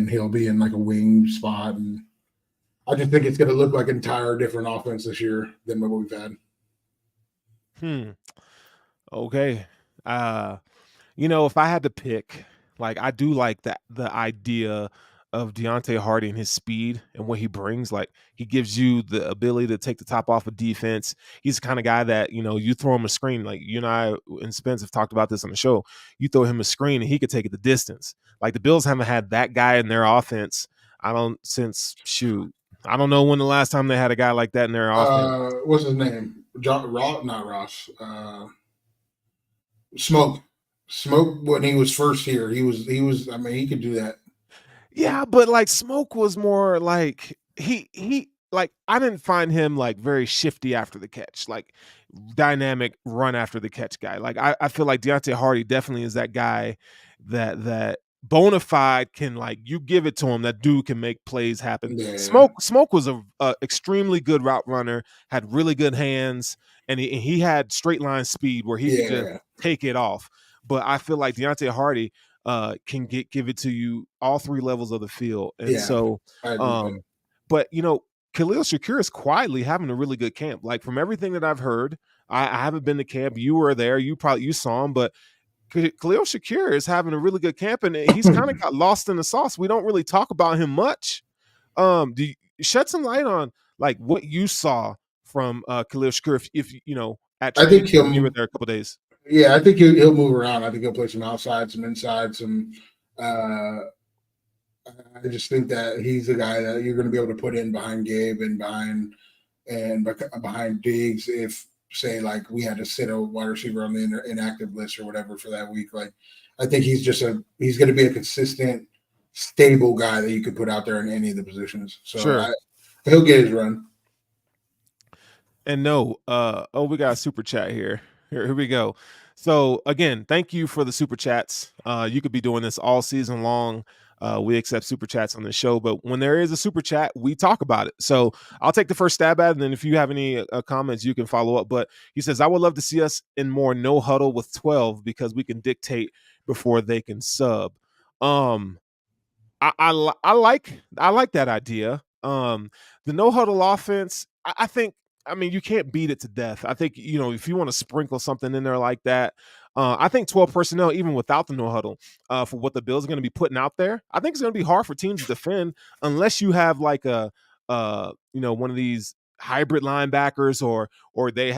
he'll be in like a wing spot. And I just think it's going to look like an entire different offense this year than what we've had. Okay. If I had to pick, like, I do like the idea of Deontay Hardy and his speed and what he brings. Like, he gives you the ability to take the top off of defense. He's the kind of guy that, you throw him a screen. Like, you and I and Spence have talked about this on the show. You throw him a screen and he could take it the distance. Like, the Bills haven't had that guy in their offense. I don't know when the last time they had a guy like that in their offense. What's his name? Not Ross. Smoke when he was first here. He was. I mean, he could do that. Yeah, but like Smoke was more like he like, I didn't find him like very shifty after the catch, like dynamic run after the catch guy. Like, I feel like Deontay Hardy definitely is that guy that bona fide can, like, you give it to him, that dude can make plays happen. Yeah. Smoke was a extremely good route runner, had really good hands, and he had straight line speed where he could just take it off. But I feel like Deontay Hardy can give it to you all three levels of the field. And so, but Khalil Shakir is quietly having a really good camp. Like, from everything that I've heard, I haven't been to camp. You were there. You saw him, but Khalil Shakir is having a really good camp, and he's kind of got lost in the sauce. We don't really talk about him much. Do you shed some light on like what you saw from Khalil Shakir? If at training, I think you were there a couple of days. Yeah, I think he'll move around. I think he'll play some outside, some inside, some. I just think that he's the guy that you're going to be able to put in behind Gabe and behind Diggs if, say, like, we had to sit a wide receiver on the inactive list or whatever for that week. Like, I think he's going to be a consistent, stable guy that you could put out there in any of the positions. So sure. He'll get his run. And we got a super chat here. Here we go. So again, thank you for the super chats. You could be doing this all season long. We accept super chats on the show, but when there is a super chat, we talk about it. So I'll take the first stab at it, and then if you have any comments, you can follow up. But he says, I would love to see us in more no huddle with 12 because we can dictate before they can sub. I like that idea. The no huddle offense, I think, you can't beat it to death. I think, if you want to sprinkle something in there like that, I think 12 personnel, even without the no huddle, for what the Bills are going to be putting out there, I think it's going to be hard for teams to defend unless you have like one of these hybrid linebackers or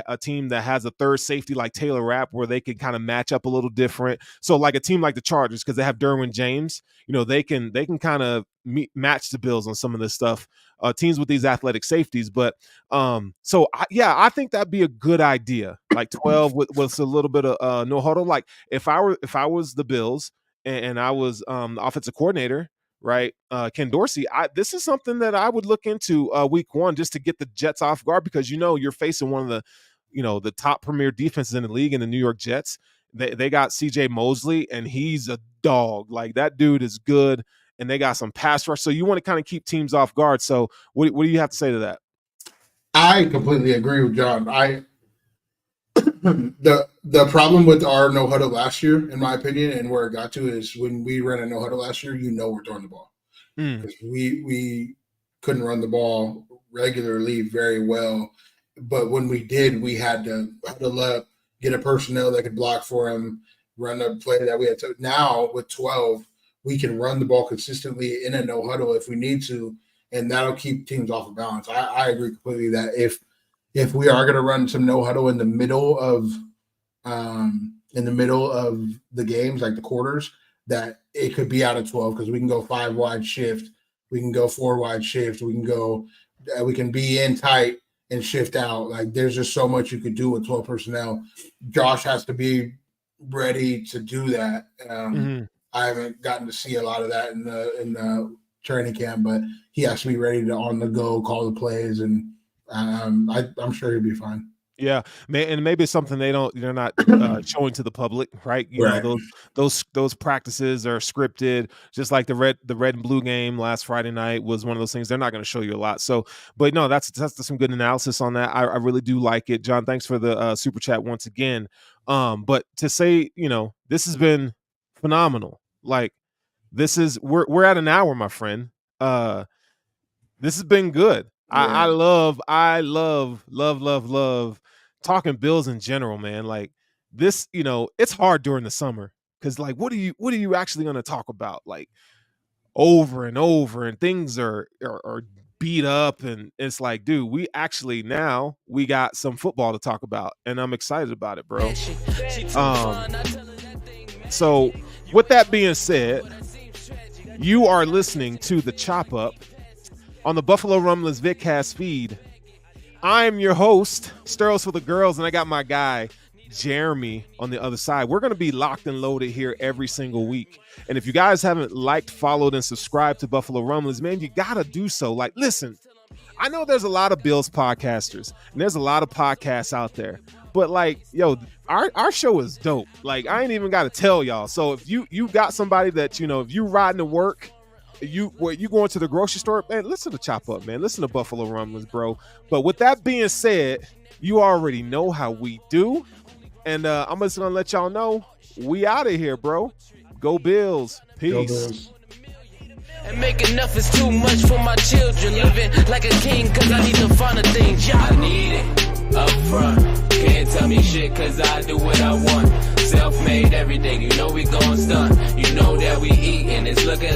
a team that has a third safety like Taylor Rapp where they can kind of match up a little different. So like a team like the Chargers, because they have Derwin James, they can kind of match the Bills on some of this stuff. Teams with these athletic safeties, but I think that'd be a good idea. Like 12 with a little bit of no huddle. Like if I was the Bills and I was the offensive coordinator, right, Ken Dorsey, this is something that I would look into week one just to get the Jets off guard, because you're facing one of the top premier defenses in the league in the New York Jets. They got CJ Mosley, and he's a dog. Like, that dude is good, and they got some pass rush. So you want to kind of keep teams off guard. So what do you have to say to that? I completely agree with John. The problem with our no huddle last year, in my opinion, and where it got to is when we ran a no huddle last year, we're throwing the ball because we couldn't run the ball regularly very well. But when we did, we had to huddle up, get a personnel that could block for him, run a play that we had to. Now with 12, we can run the ball consistently in a no huddle if we need to, and that'll keep teams off of balance. I agree completely that if we are going to run some no huddle in the middle of the games, like the quarters, that it could be out of 12 because we can go 5 wide shift, we can go 4 wide shift, we can be in tight and shift out. Like there's just so much you could do with 12 personnel. Josh has to be ready to do that. I haven't gotten to see a lot of that in the training camp, but he has to be ready to on the go call the plays, and I'm sure he'll be fine. Yeah, and maybe it's something they're not showing to the public, right? You know, those practices are scripted, just like the red and blue game last Friday night was one of those things. They're not going to show you a lot. So, but no, that's some good analysis on that. I really do like it, John. Thanks for the super chat once again. But to say, this has been phenomenal. Like we're at an hour, my friend. This has been good. Yeah. I love talking Bills in general, man. Like this, it's hard during the summer because, like, what are you actually going to talk about? Like over and over, and things are beat up, and it's like, dude, we got some football to talk about, and I'm excited about it, bro. So with that being said, you are listening to the Chop Up on the Buffalo Rumblings VidCast feed. I'm your host, Sterling for the girls, and I got my guy, Jeramy, on the other side. We're going to be locked and loaded here every single week. And if you guys haven't liked, followed, and subscribed to Buffalo Rumblings, man, you got to do so. Like, listen, I know there's a lot of Bills podcasters, and there's a lot of podcasts out there. But, like, yo, our show is dope. Like, I ain't even got to tell y'all. So if you got somebody that, if you riding to work, you going to the grocery store, man, listen to Chop Up, man. Listen to Buffalo Rumblings, bro. But with that being said, you already know how we do. And I'm just going to let y'all know we out of here, bro. Go Bills. Peace. Go Bills. And make enough is too much for my children. Living like a king cause I need the finer things. I need it up front. Can't tell me shit cause I do what I want. Self-made every day. You know we gon' stunt. You know that we eatin'. It's looking